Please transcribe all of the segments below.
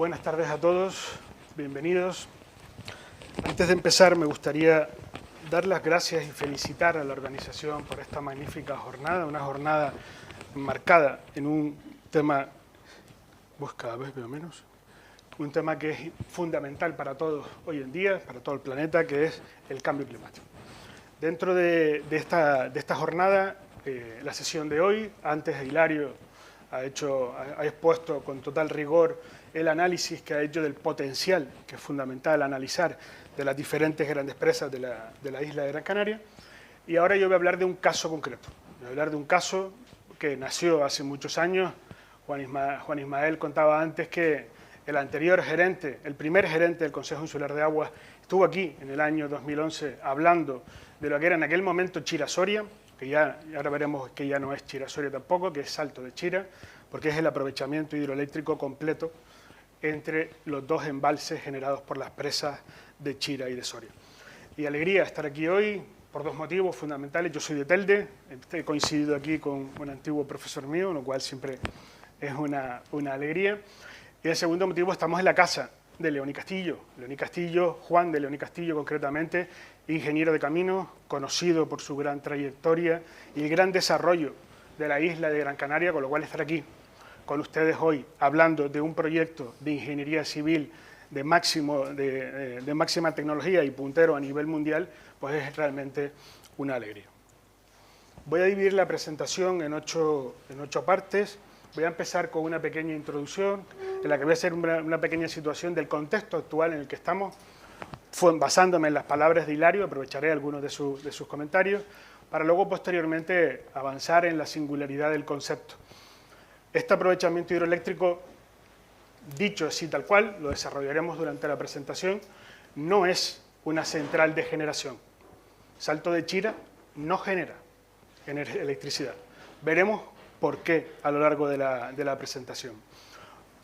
Buenas tardes a todos, bienvenidos. Antes de empezar me gustaría dar las gracias y felicitar a la organización por esta magnífica jornada, una jornada marcada en un tema, pues cada vez veo menos, un tema que es fundamental para todos hoy en día, para todo el planeta, que es el cambio climático. Dentro de esta jornada, la sesión de hoy, antes Hilario ha expuesto con total rigor el análisis que ha hecho del potencial, que es fundamental analizar, de las diferentes grandes presas de la isla de Gran Canaria. Y ahora yo voy a hablar de un caso concreto. Voy a hablar de un caso que nació hace muchos años. Juan Ismael contaba antes que el anterior gerente, el primer gerente del Consejo Insular de Aguas, estuvo aquí en el año 2011 hablando de lo que era en aquel momento Chira-Soria, que ya ahora veremos que ya no es Chira-Soria tampoco, que es Salto de Chira, porque es el aprovechamiento hidroeléctrico completo entre los dos embalses generados por las presas de Chira y de Soria. Y alegría estar aquí hoy por dos motivos fundamentales. Yo soy de Telde, he coincidido aquí con un antiguo profesor mío, lo cual siempre es una alegría. Y el segundo motivo, estamos en la casa de León y Castillo. León y Castillo, Juan de León y Castillo concretamente, ingeniero de caminos, conocido por su gran trayectoria y el gran desarrollo de la isla de Gran Canaria, con lo cual estar aquí con ustedes hoy hablando de un proyecto de ingeniería civil de máxima tecnología y puntero a nivel mundial, pues es realmente una alegría. Voy a dividir la presentación en ocho partes. Voy a empezar con una pequeña introducción, en la que voy a hacer una pequeña situación del contexto actual en el que estamos, basándome en las palabras de Hilario, aprovecharé algunos de sus comentarios, para luego posteriormente avanzar en la singularidad del concepto. Este aprovechamiento hidroeléctrico, dicho así tal cual, lo desarrollaremos durante la presentación, no es una central de generación. Salto de Chira no genera electricidad. Veremos por qué a lo largo de la presentación.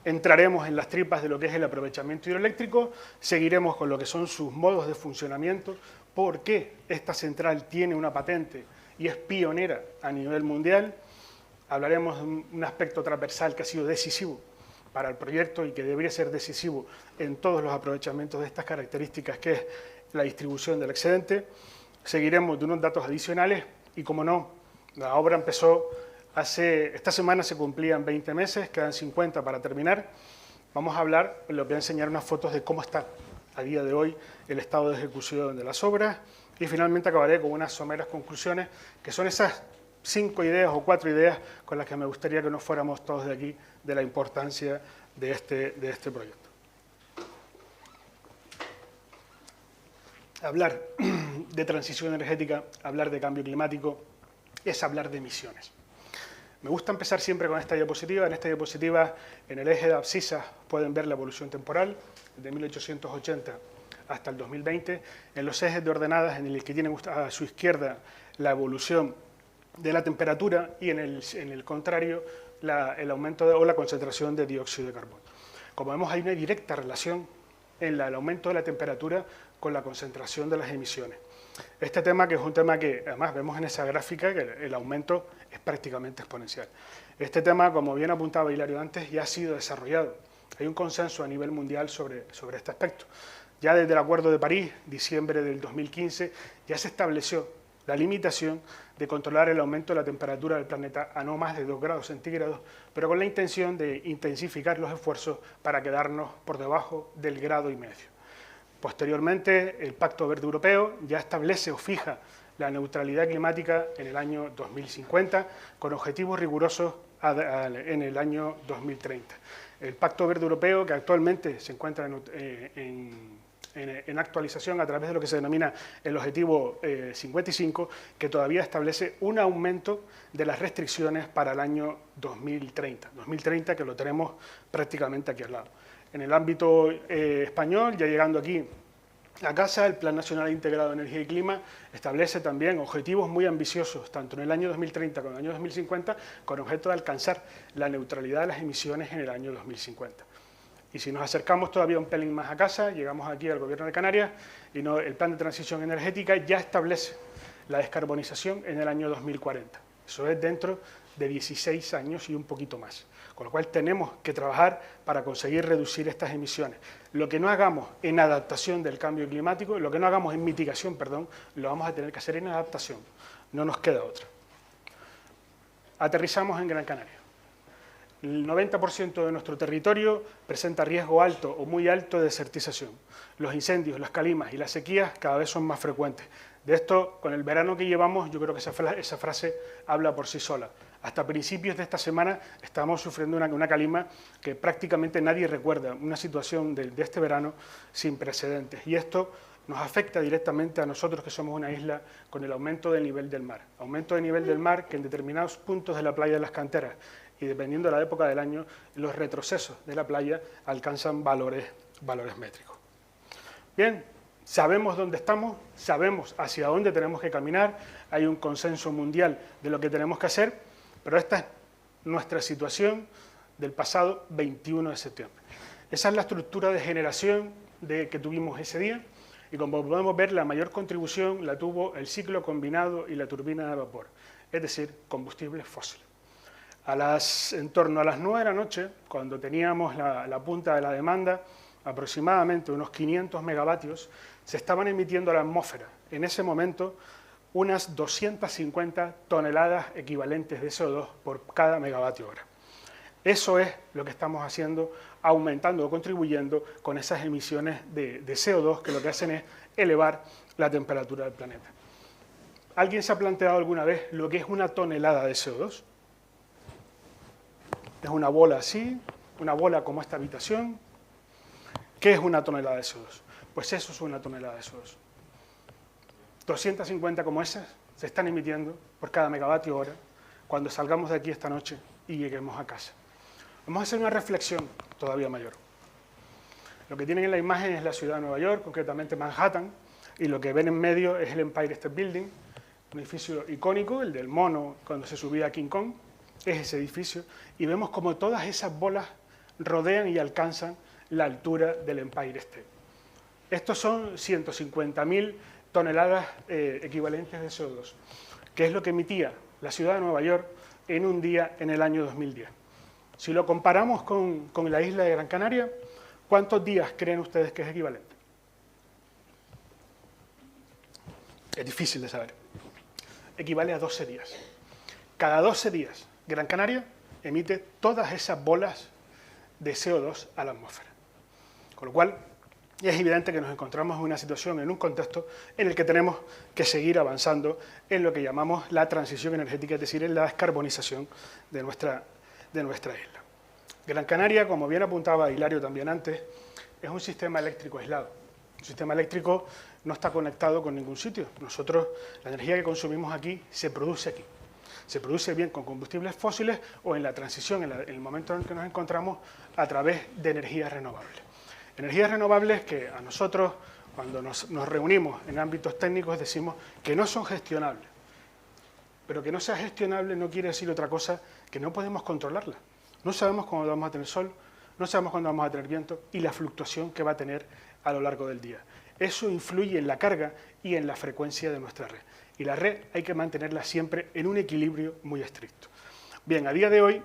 Entraremos en las tripas de lo que es el aprovechamiento hidroeléctrico, seguiremos con lo que son sus modos de funcionamiento, por qué esta central tiene una patente y es pionera a nivel mundial. Hablaremos de un aspecto transversal que ha sido decisivo para el proyecto y que debería ser decisivo en todos los aprovechamientos de estas características, que es la distribución del excedente. Seguiremos de unos datos adicionales y, como no, la obra empezó esta semana se cumplían 20 meses, quedan 50 para terminar. Vamos a hablar, les voy a enseñar unas fotos de cómo está a día de hoy el estado de ejecución de las obras y finalmente acabaré con unas someras conclusiones, que son esas 5 ideas o 4 ideas con las que me gustaría que nos fuéramos todos de aquí, de la importancia de este proyecto. Hablar de transición energética, hablar de cambio climático, es hablar de emisiones. Me gusta empezar siempre con esta diapositiva. En esta diapositiva, en el eje de abscisas, pueden ver la evolución temporal, de 1880 hasta el 2020. En los ejes de ordenadas, en el que tienen a su izquierda la evolución de la temperatura y en el contrario el aumento o la concentración de dióxido de carbono. Como vemos, hay una directa relación en el aumento de la temperatura con la concentración de las emisiones. Este tema, que es un tema que además vemos en esa gráfica, que el aumento es prácticamente exponencial. Este tema, como bien apuntaba Hilario antes, ya ha sido desarrollado. Hay un consenso a nivel mundial sobre este aspecto. Ya desde el Acuerdo de París, diciembre del 2015, ya se estableció la limitación de controlar el aumento de la temperatura del planeta a no más de 2 grados centígrados, pero con la intención de intensificar los esfuerzos para quedarnos por debajo del 1,5 grados. Posteriormente, el Pacto Verde Europeo ya establece o fija la neutralidad climática en el año 2050, con objetivos rigurosos en el año 2030. El Pacto Verde Europeo, que actualmente se encuentra en actualización a través de lo que se denomina el Objetivo 55, que todavía establece un aumento de las restricciones para el año 2030. 2030, que lo tenemos prácticamente aquí al lado. En el ámbito español, ya llegando aquí a casa, el Plan Nacional Integrado de Energía y Clima establece también objetivos muy ambiciosos, tanto en el año 2030 como en el año 2050, con objeto de alcanzar la neutralidad de las emisiones en el año 2050. Y si nos acercamos todavía un pelín más a casa, llegamos aquí al Gobierno de Canarias, y el Plan de Transición Energética ya establece la descarbonización en el año 2040. Eso es dentro de 16 años y un poquito más. con lo cual tenemos que trabajar para conseguir reducir estas emisiones. Lo que no hagamos en adaptación del cambio climático, lo que no hagamos en mitigación, perdón, lo vamos a tener que hacer en adaptación, no nos queda otra. Aterrizamos en Gran Canaria. El 90% de nuestro territorio presenta riesgo alto o muy alto de desertización. Los incendios, las calimas y las sequías cada vez son más frecuentes. De esto, con el verano que llevamos, yo creo que esa frase habla por sí sola. Hasta principios de esta semana estamos sufriendo una calima que prácticamente nadie recuerda, una situación de este verano sin precedentes. Y esto nos afecta directamente a nosotros, que somos una isla, con el aumento del nivel del mar. Aumento del nivel del mar que en determinados puntos de la playa de las Canteras, y dependiendo de la época del año, los retrocesos de la playa alcanzan valores métricos. Bien, sabemos dónde estamos, sabemos hacia dónde tenemos que caminar, hay un consenso mundial de lo que tenemos que hacer, pero esta es nuestra situación del pasado 21 de septiembre. Esa es la estructura de generación que tuvimos ese día, y como podemos ver, la mayor contribución la tuvo el ciclo combinado y la turbina de vapor, es decir, combustibles fósiles. En torno a las 9 de la noche, cuando teníamos la punta de la demanda, aproximadamente unos 500 megavatios, se estaban emitiendo a la atmósfera. En ese momento, unas 250 toneladas equivalentes de CO2 por cada megavatio hora. Eso es lo que estamos haciendo, aumentando o contribuyendo con esas emisiones de CO2 que lo que hacen es elevar la temperatura del planeta. ¿Alguien se ha planteado alguna vez lo que es una tonelada de CO2? Es una bola así, una bola como esta habitación. ¿Qué es una tonelada de CO2? Pues eso es una tonelada de CO2. 250 como esas se están emitiendo por cada megavatio hora cuando salgamos de aquí esta noche y lleguemos a casa. Vamos a hacer una reflexión todavía mayor. Lo que tienen en la imagen es la ciudad de Nueva York, concretamente Manhattan, y lo que ven en medio es el Empire State Building, un edificio icónico, el del mono cuando se subía a King Kong, es ese edificio, y vemos como todas esas bolas rodean y alcanzan la altura del Empire State. Estos son 150.000 toneladas equivalentes de CO2, que es lo que emitía la ciudad de Nueva York en un día en el año 2010. Si lo comparamos con la isla de Gran Canaria, ¿cuántos días creen ustedes que es equivalente? Es difícil de saber. Equivale a 12 días. Cada 12 días, Gran Canaria emite todas esas bolas de CO2 a la atmósfera. Con lo cual, es evidente que nos encontramos en una situación, en un contexto en el que tenemos que seguir avanzando en lo que llamamos la transición energética, es decir, en la descarbonización de nuestra isla. Gran Canaria, como bien apuntaba Hilario también antes, es un sistema eléctrico aislado. Un sistema eléctrico no está conectado con ningún sitio. Nosotros, la energía que consumimos aquí, se produce aquí. Se produce bien con combustibles fósiles o en la transición, en el momento en el que nos encontramos, a través de energías renovables. Energías renovables que a nosotros, cuando nos reunimos en ámbitos técnicos, decimos que no son gestionables. Pero que no sea gestionable no quiere decir otra cosa que no podemos controlarla. No sabemos cuándo vamos a tener sol, no sabemos cuándo vamos a tener viento y la fluctuación que va a tener a lo largo del día. Eso influye en la carga y en la frecuencia de nuestra red. Y la red hay que mantenerla siempre en un equilibrio muy estricto. Bien, a día de hoy,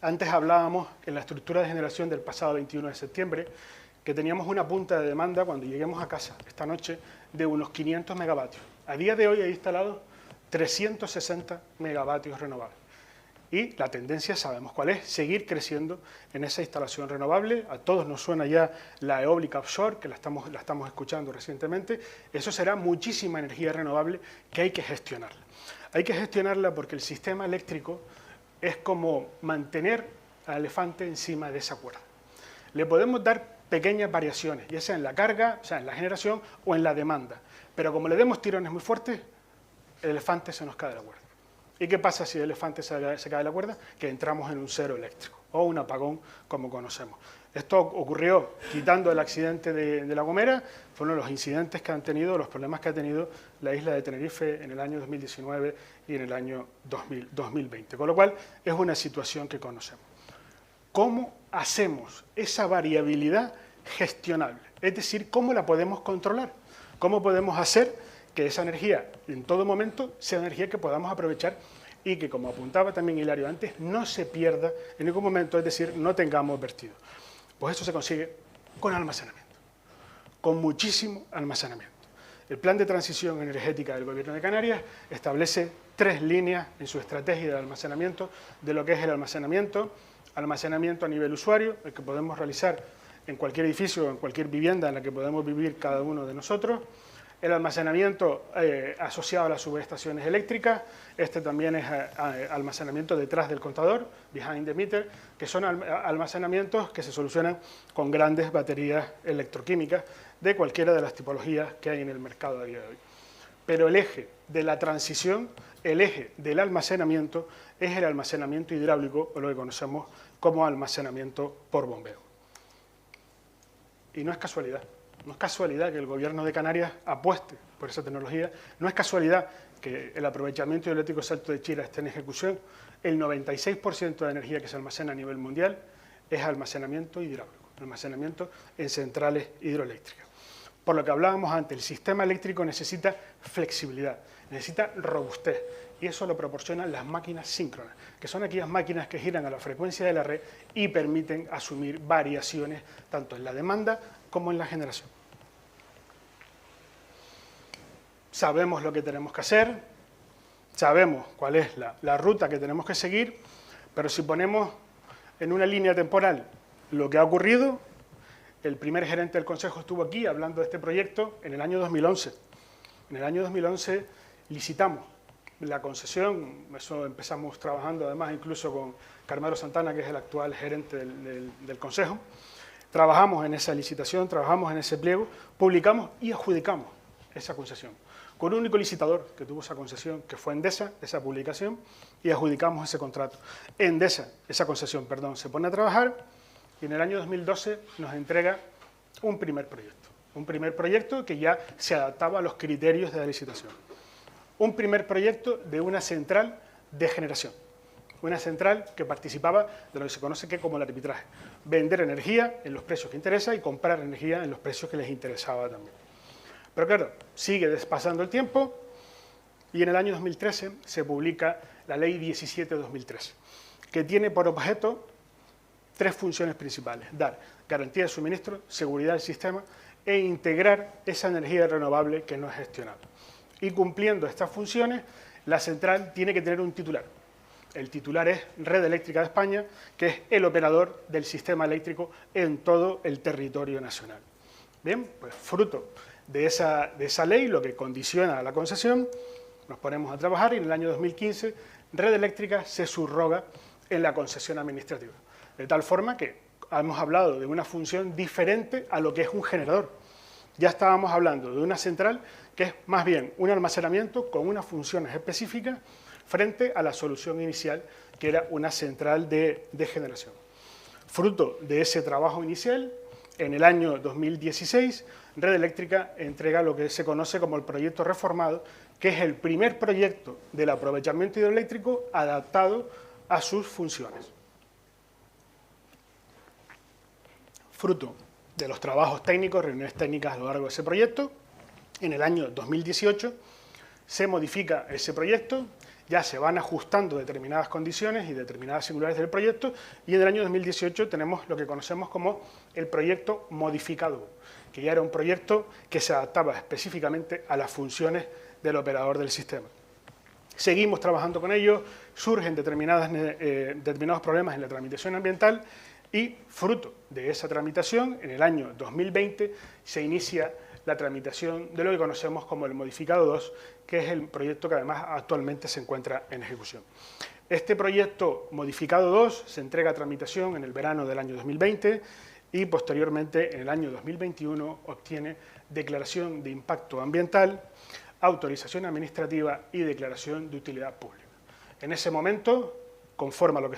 antes hablábamos en la estructura de generación del pasado 21 de septiembre, que teníamos una punta de demanda cuando lleguemos a casa esta noche de unos 500 megavatios. A día de hoy hay instalados 360 megavatios renovables. Y la tendencia, sabemos cuál es, seguir creciendo en esa instalación renovable. A todos nos suena ya la eólica offshore, que la estamos escuchando recientemente. Eso será muchísima energía renovable que hay que gestionarla. Hay que gestionarla porque el sistema eléctrico es como mantener al elefante encima de esa cuerda. Le podemos dar pequeñas variaciones, ya sea en la carga, o sea, en la generación o en la demanda. Pero como le demos tirones muy fuertes, el elefante se nos cae de la cuerda. ¿Y qué pasa si el elefante se cae de la cuerda? Que entramos en un cero eléctrico o un apagón como conocemos. Esto ocurrió quitando el accidente de La Gomera, fueron los incidentes que han tenido, los problemas que ha tenido la isla de Tenerife en el año 2019 y en el año 2020. Con lo cual es una situación que conocemos. ¿Cómo hacemos esa variabilidad gestionable? Es decir, ¿cómo la podemos controlar? ¿Cómo podemos hacer que esa energía en todo momento sea energía que podamos aprovechar y que, como apuntaba también Hilario antes, no se pierda en ningún momento, es decir, no tengamos vertido. Pues eso se consigue con almacenamiento, con muchísimo almacenamiento. El Plan de Transición Energética del Gobierno de Canarias establece 3 líneas en su estrategia de almacenamiento de lo que es el almacenamiento a nivel usuario, el que podemos realizar en cualquier edificio o en cualquier vivienda en la que podemos vivir cada uno de nosotros, el almacenamiento asociado a las subestaciones eléctricas, este también es almacenamiento detrás del contador, behind the meter, que son almacenamientos que se solucionan con grandes baterías electroquímicas de cualquiera de las tipologías que hay en el mercado a día de hoy. Pero el eje de la transición, el eje del almacenamiento, es el almacenamiento hidráulico, o lo que conocemos como almacenamiento por bombeo. Y no es casualidad. No es casualidad que el Gobierno de Canarias apueste por esa tecnología, no es casualidad que el aprovechamiento hidroeléctrico Salto de Chira esté en ejecución. El 96% de energía que se almacena a nivel mundial es almacenamiento hidráulico, almacenamiento en centrales hidroeléctricas. Por lo que hablábamos antes, el sistema eléctrico necesita flexibilidad, necesita robustez, y eso lo proporcionan las máquinas síncronas, que son aquellas máquinas que giran a la frecuencia de la red y permiten asumir variaciones tanto en la demanda como en la generación. Sabemos lo que tenemos que hacer, sabemos cuál es la ruta que tenemos que seguir, pero si ponemos en una línea temporal lo que ha ocurrido, el primer gerente del Consejo estuvo aquí hablando de este proyecto en el año 2011. En el año 2011 licitamos la concesión, eso empezamos trabajando además incluso con Carmelo Santana, que es el actual gerente del Consejo. Trabajamos en esa licitación, trabajamos en ese pliego, publicamos y adjudicamos esa concesión. Con un único licitador que tuvo esa concesión, que fue Endesa, esa publicación, y adjudicamos ese contrato. Endesa, esa concesión, perdón, se pone a trabajar y en el año 2012 nos entrega un primer proyecto que ya se adaptaba a los criterios de la licitación. Un primer proyecto de una central de generación, una central que participaba de lo que se conoce como el arbitraje, vender energía en los precios que interesa y comprar energía en los precios que les interesaba también. Pero claro, sigue pasando el tiempo y en el año 2013 se publica la Ley 17/2013, que tiene por objeto 3 funciones principales: dar garantía de suministro, seguridad del sistema e integrar esa energía renovable que no es gestionable. Y cumpliendo estas funciones, la central tiene que tener un titular. El titular es Red Eléctrica de España, que es el operador del sistema eléctrico en todo el territorio nacional. Bien, pues fruto de esa ley, lo que condiciona a la concesión, nos ponemos a trabajar y en el año 2015 Red Eléctrica se subroga en la concesión administrativa. De tal forma que hemos hablado de una función diferente a lo que es un generador. Ya estábamos hablando de una central que es más bien un almacenamiento con unas funciones específicas frente a la solución inicial, que era una central de generación. Fruto de ese trabajo inicial, en el año 2016, Red Eléctrica entrega lo que se conoce como el proyecto reformado, que es el primer proyecto del aprovechamiento hidroeléctrico adaptado a sus funciones. Fruto de los trabajos técnicos, reuniones técnicas a lo largo de ese proyecto, en el año 2018 se modifica ese proyecto, ya se van ajustando determinadas condiciones y determinadas singularidades del proyecto, y en el año 2018 tenemos lo que conocemos como el proyecto modificado, que ya era un proyecto que se adaptaba específicamente a las funciones del operador del sistema. Seguimos trabajando con ellos, surgen determinados problemas en la tramitación ambiental y, fruto de esa tramitación, en el año 2020 se inicia la tramitación de lo que conocemos como el Modificado 2, que es el proyecto que además actualmente se encuentra en ejecución. Este proyecto Modificado 2 se entrega a tramitación en el verano del año 2020 y posteriormente en el año 2021 obtiene declaración de impacto ambiental, autorización administrativa y declaración de utilidad pública. En ese momento, conforme a lo que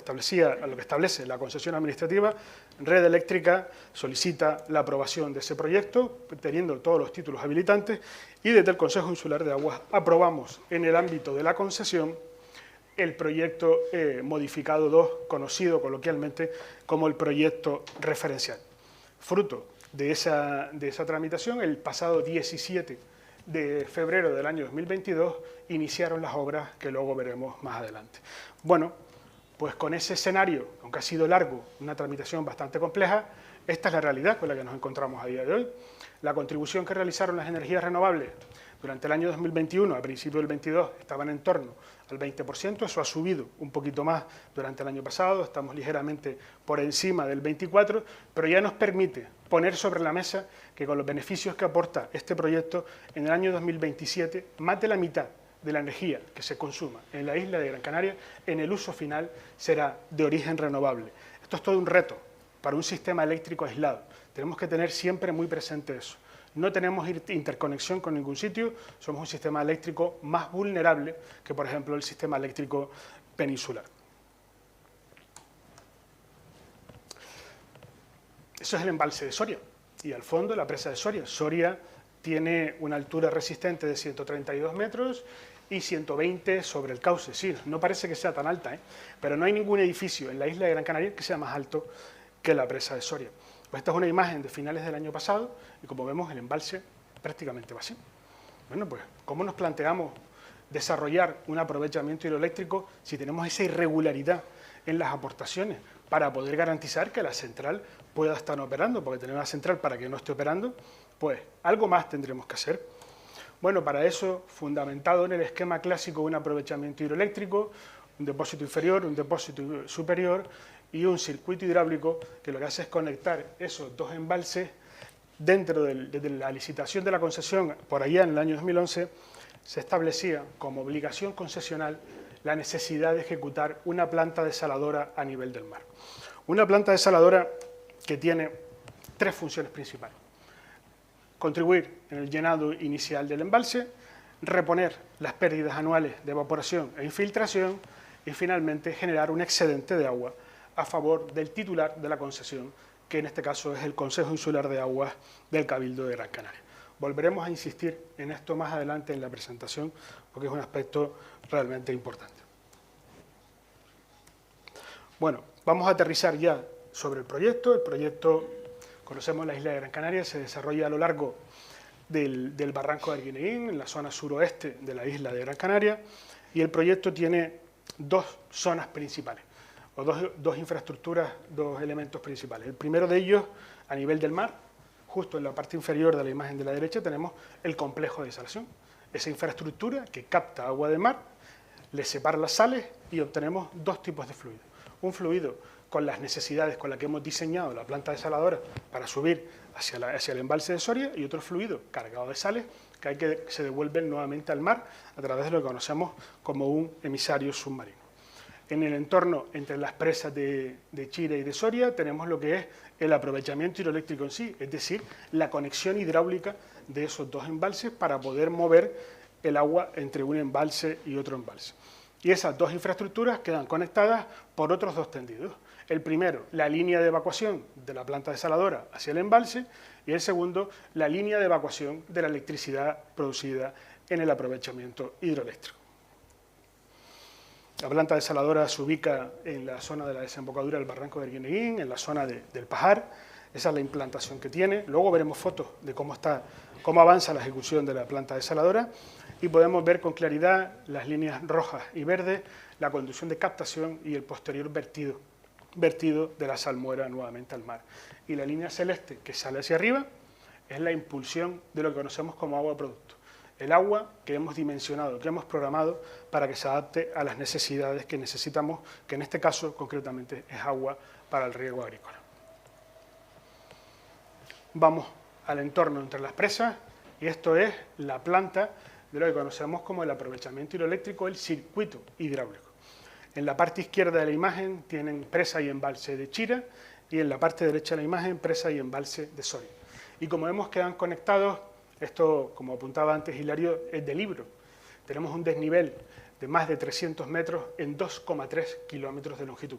establece la concesión administrativa, Red Eléctrica solicita la aprobación de ese proyecto, teniendo todos los títulos habilitantes, y desde el Consejo Insular de Aguas aprobamos en el ámbito de la concesión el proyecto Modificado 2, conocido coloquialmente como el proyecto referencial. Fruto de esa tramitación, el pasado 17 de febrero del año 2022 iniciaron las obras que luego veremos más adelante. Bueno, pues con ese escenario, aunque ha sido largo, una tramitación bastante compleja, esta es la realidad con la que nos encontramos a día de hoy. La contribución que realizaron las energías renovables durante el año 2021, a principios del 22, estaban en torno al 20%, eso ha subido un poquito más durante el año pasado, estamos ligeramente por encima del 24%, pero ya nos permite poner sobre la mesa que con los beneficios que aporta este proyecto, en el año 2027, más de la mitad de la energía que se consuma en la isla de Gran Canaria, en el uso final, será de origen renovable. Esto es todo un reto para un sistema eléctrico aislado. Tenemos que tener siempre muy presente eso. No tenemos interconexión con ningún sitio, somos un sistema eléctrico más vulnerable que, por ejemplo, el sistema eléctrico peninsular. Eso es el embalse de Soria, y al fondo la presa de Soria. Soria tiene una altura resistente de 132 metros y 120 sobre el cauce. Sí, no parece que sea tan alta, pero no hay ningún edificio en la isla de Gran Canaria que sea más alto que la presa de Soria. Pues esta es una imagen de finales del año pasado y como vemos el embalse prácticamente vacío. Bueno, pues ¿cómo nos planteamos desarrollar un aprovechamiento hidroeléctrico si tenemos esa irregularidad en las aportaciones para poder garantizar que la central pueda estar operando? Porque tener una central para que no esté operando, pues algo más tendremos que hacer. Bueno, para eso, fundamentado en el esquema clásico de un aprovechamiento hidroeléctrico, un depósito inferior, un depósito superior y un circuito hidráulico que lo que hace es conectar esos dos embalses. Dentro de la licitación de la concesión, por allá en el año 2011, se establecía como obligación concesional la necesidad de ejecutar una planta desaladora a nivel del mar. Una planta desaladora que tiene tres funciones principales: contribuir en el llenado inicial del embalse, reponer las pérdidas anuales de evaporación e infiltración y finalmente generar un excedente de agua a favor del titular de la concesión, que en este caso es el Consejo Insular de Aguas del Cabildo de Gran Canaria. Volveremos a insistir en esto más adelante en la presentación porque es un aspecto realmente importante. Bueno, vamos a aterrizar ya sobre el proyecto. El proyecto, conocemos la isla de Gran Canaria, se desarrolla a lo largo del barranco de Arguineguín, en la zona suroeste de la isla de Gran Canaria, y el proyecto tiene dos zonas principales, o dos infraestructuras, dos elementos principales. El primero de ellos, a nivel del mar, justo en la parte inferior de la imagen de la derecha, tenemos el complejo de desalación. Esa infraestructura que capta agua del mar, le separa las sales y obtenemos dos tipos de fluido. Un fluido con las necesidades con las que hemos diseñado la planta desaladora para subir hacia el embalse de Soria, y otro fluido cargado de sales que se devuelven nuevamente al mar a través de lo que conocemos como un emisario submarino. En el entorno entre las presas de Chira y de Soria tenemos lo que es el aprovechamiento hidroeléctrico en sí, es decir, la conexión hidráulica de esos dos embalses para poder mover el agua entre un embalse y otro embalse. Y esas dos infraestructuras quedan conectadas por otros dos tendidos. El primero, la línea de evacuación de la planta desaladora hacia el embalse, y el segundo, la línea de evacuación de la electricidad producida en el aprovechamiento hidroeléctrico. La planta desaladora se ubica en la zona de la desembocadura del barranco de Arguineguín, en la zona del Pajar. Esa es la implantación que tiene. Luego veremos fotos de cómo avanza la ejecución de la planta desaladora y podemos ver con claridad las líneas rojas y verdes, la conducción de captación y el posterior vertido de la salmuera nuevamente al mar. Y la línea celeste que sale hacia arriba es la impulsión de lo que conocemos como agua producto. El agua que hemos dimensionado, que hemos programado para que se adapte a las necesidades que necesitamos, que en este caso concretamente es agua para el riego agrícola. Vamos al entorno entre las presas y esto es la planta de lo que conocemos como el aprovechamiento hidroeléctrico, el circuito hidráulico. En la parte izquierda de la imagen tienen presa y embalse de Chira y en la parte derecha de la imagen presa y embalse de Soria. Y como vemos quedan conectados. Esto, como apuntaba antes Hilario, es de libro. Tenemos un desnivel de más de 300 metros en 2,3 kilómetros de longitud.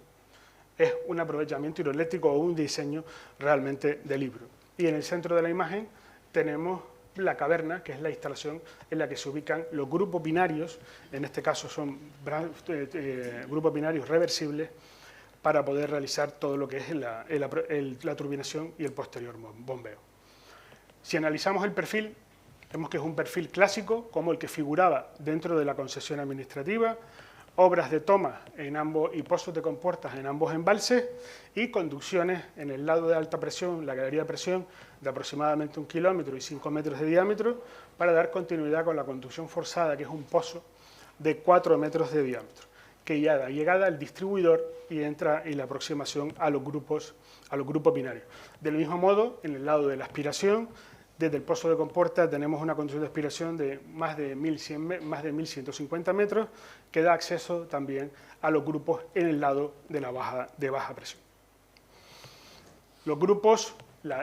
Es un aprovechamiento hidroeléctrico o un diseño realmente de libro. Y en el centro de la imagen tenemos la caverna, que es la instalación en la que se ubican los grupos binarios, en este caso son grupos binarios reversibles, para poder realizar todo lo que es la turbinación y el posterior bombeo. Si analizamos el perfil Vemos que es un perfil clásico, como el que figuraba dentro de la concesión administrativa, obras de toma y pozos de compuertas en ambos embalses y conducciones en el lado de alta presión, la galería de presión, de aproximadamente 1 kilómetro y 5 metros de diámetro, para dar continuidad con la conducción forzada, que es un pozo de 4 metros de diámetro, que ya da llegada al distribuidor y entra en la aproximación a los grupos binarios. Del mismo modo, en el lado de la aspiración, desde el pozo de compuerta tenemos una conducción de aspiración de más de 1.150 metros, que da acceso también a los grupos en el lado de baja presión. Los grupos,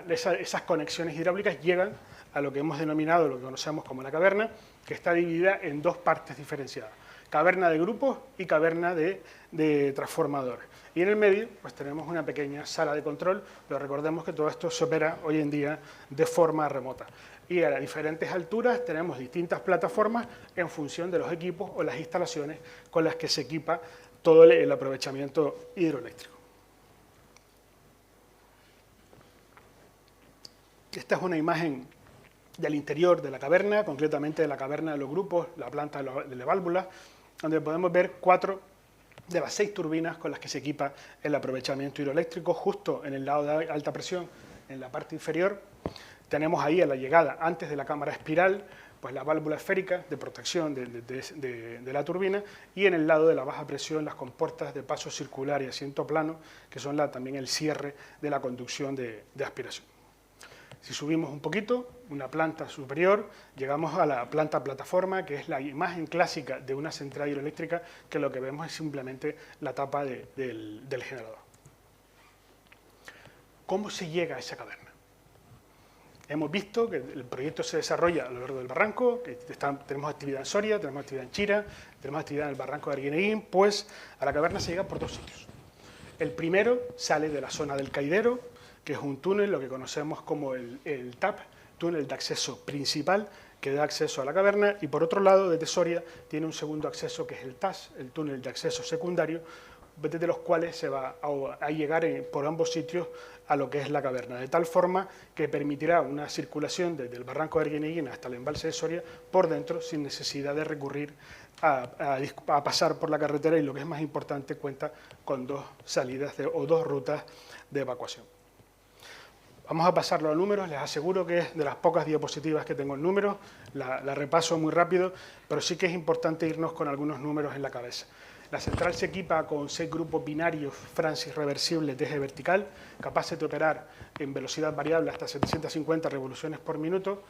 esas conexiones hidráulicas llegan a lo que hemos denominado, lo que conocemos como la caverna, que está dividida en dos partes diferenciadas: caverna de grupos y caverna de transformadores. Y en el medio pues tenemos una pequeña sala de control, pero recordemos que todo esto se opera hoy en día de forma remota. Y a diferentes alturas tenemos distintas plataformas en función de los equipos o las instalaciones con las que se equipa todo el aprovechamiento hidroeléctrico. Esta es una imagen del interior de la caverna, concretamente de la caverna de los grupos, la planta de la válvula, donde podemos ver 4 de las 6 turbinas con las que se equipa el aprovechamiento hidroeléctrico. Justo en el lado de alta presión, en la parte inferior, tenemos ahí a la llegada, antes de la cámara espiral, pues la válvula esférica de protección de la turbina, y en el lado de la baja presión las compuertas de paso circular y asiento plano, que son también el cierre de la conducción de aspiración. Si subimos un poquito, una planta superior, llegamos a la planta plataforma, que es la imagen clásica de una central hidroeléctrica, que lo que vemos es simplemente la tapa del generador. ¿Cómo se llega a esa caverna? Hemos visto que el proyecto se desarrolla a lo largo del barranco, que tenemos actividad en Soria, tenemos actividad en Chira, tenemos actividad en el barranco de Arguineguín. Pues a la caverna se llega por 2 sitios. El primero sale de la zona del caidero, que es un túnel, lo que conocemos como el TAP, túnel de acceso principal, que da acceso a la caverna, y por otro lado, desde Soria, tiene un segundo acceso, que es el TAS, el túnel de acceso secundario, desde los cuales se va a llegar por ambos sitios a lo que es la caverna, de tal forma que permitirá una circulación desde el barranco de Arguineguín hasta el embalse de Soria por dentro, sin necesidad de recurrir a pasar por la carretera, y lo que es más importante, cuenta con 2 salidas o 2 rutas de evacuación. Vamos a pasarlo a números. Les aseguro que es de las pocas diapositivas que tengo en números, la repaso muy rápido, pero sí que es importante irnos con algunos números en la cabeza. La central se equipa con 6 grupos binarios Francis reversibles de eje vertical, capaces de operar en velocidad variable hasta 750 revoluciones por minuto,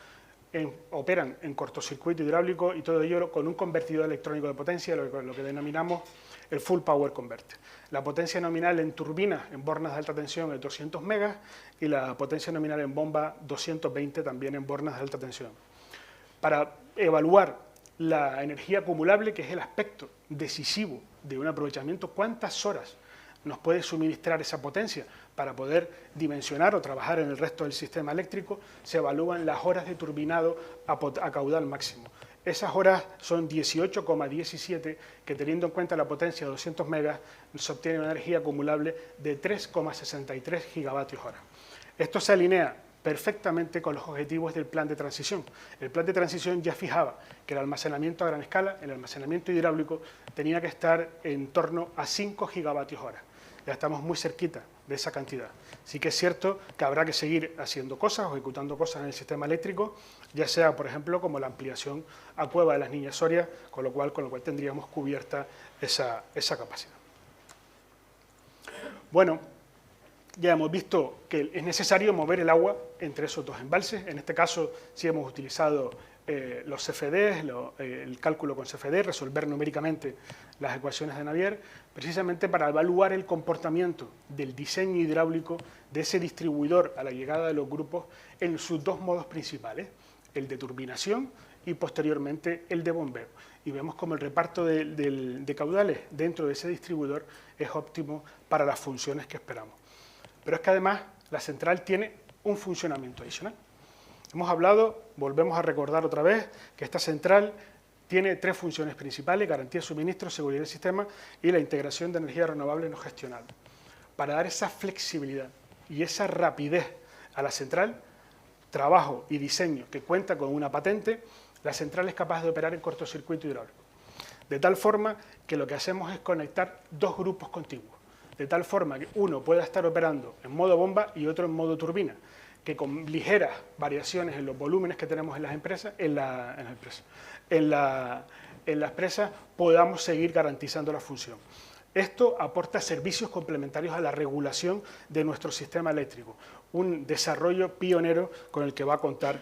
operan en cortocircuito hidráulico, y todo ello con un convertidor electrónico de potencia, lo que denominamos el Full Power Converter. La potencia nominal en turbinas, en bornas de alta tensión, es 200 megas, y la potencia nominal en bomba, 220, también en bornas de alta tensión. Para evaluar la energía acumulable, que es el aspecto decisivo de un aprovechamiento, cuántas horas nos puede suministrar esa potencia para poder dimensionar o trabajar en el resto del sistema eléctrico, se evalúan las horas de turbinado a caudal máximo. Esas horas son 18,17, que teniendo en cuenta la potencia de 200 megas, se obtiene una energía acumulable de 3,63 gigavatios hora. Esto se alinea perfectamente con los objetivos del plan de transición. El plan de transición ya fijaba que el almacenamiento a gran escala, el almacenamiento hidráulico, tenía que estar en torno a 5 gigavatios hora. Ya estamos muy cerquita de esa cantidad. Sí que es cierto que habrá que seguir haciendo cosas, ejecutando cosas en el sistema eléctrico, ya sea, por ejemplo, como la ampliación a Cueva de las Niñas Soria, con lo cual tendríamos cubierta esa capacidad. Bueno, ya hemos visto que es necesario mover el agua entre esos 2 embalses. En este caso sí hemos utilizado los CFDs, el cálculo con CFD, resolver numéricamente las ecuaciones de Navier, precisamente para evaluar el comportamiento del diseño hidráulico de ese distribuidor a la llegada de los grupos en sus 2 modos principales, el de turbinación y posteriormente el de bombeo. Y vemos como el reparto de caudales dentro de ese distribuidor es óptimo para las funciones que esperamos. Pero es que además la central tiene un funcionamiento adicional. Hemos hablado, volvemos a recordar otra vez, que esta central tiene 3 funciones principales: garantía de suministro, seguridad del sistema y la integración de energía renovable no gestionable. Para dar esa flexibilidad y esa rapidez a la central, trabajo y diseño que cuenta con una patente, la central es capaz de operar en cortocircuito hidráulico. De tal forma que lo que hacemos es conectar dos grupos contiguos, de tal forma que uno pueda estar operando en modo bomba y otro en modo turbina, que con ligeras variaciones en los volúmenes que tenemos en las empresas, en las presas, podamos seguir garantizando la función. Esto aporta servicios complementarios a la regulación de nuestro sistema eléctrico, un desarrollo pionero con el que va a contar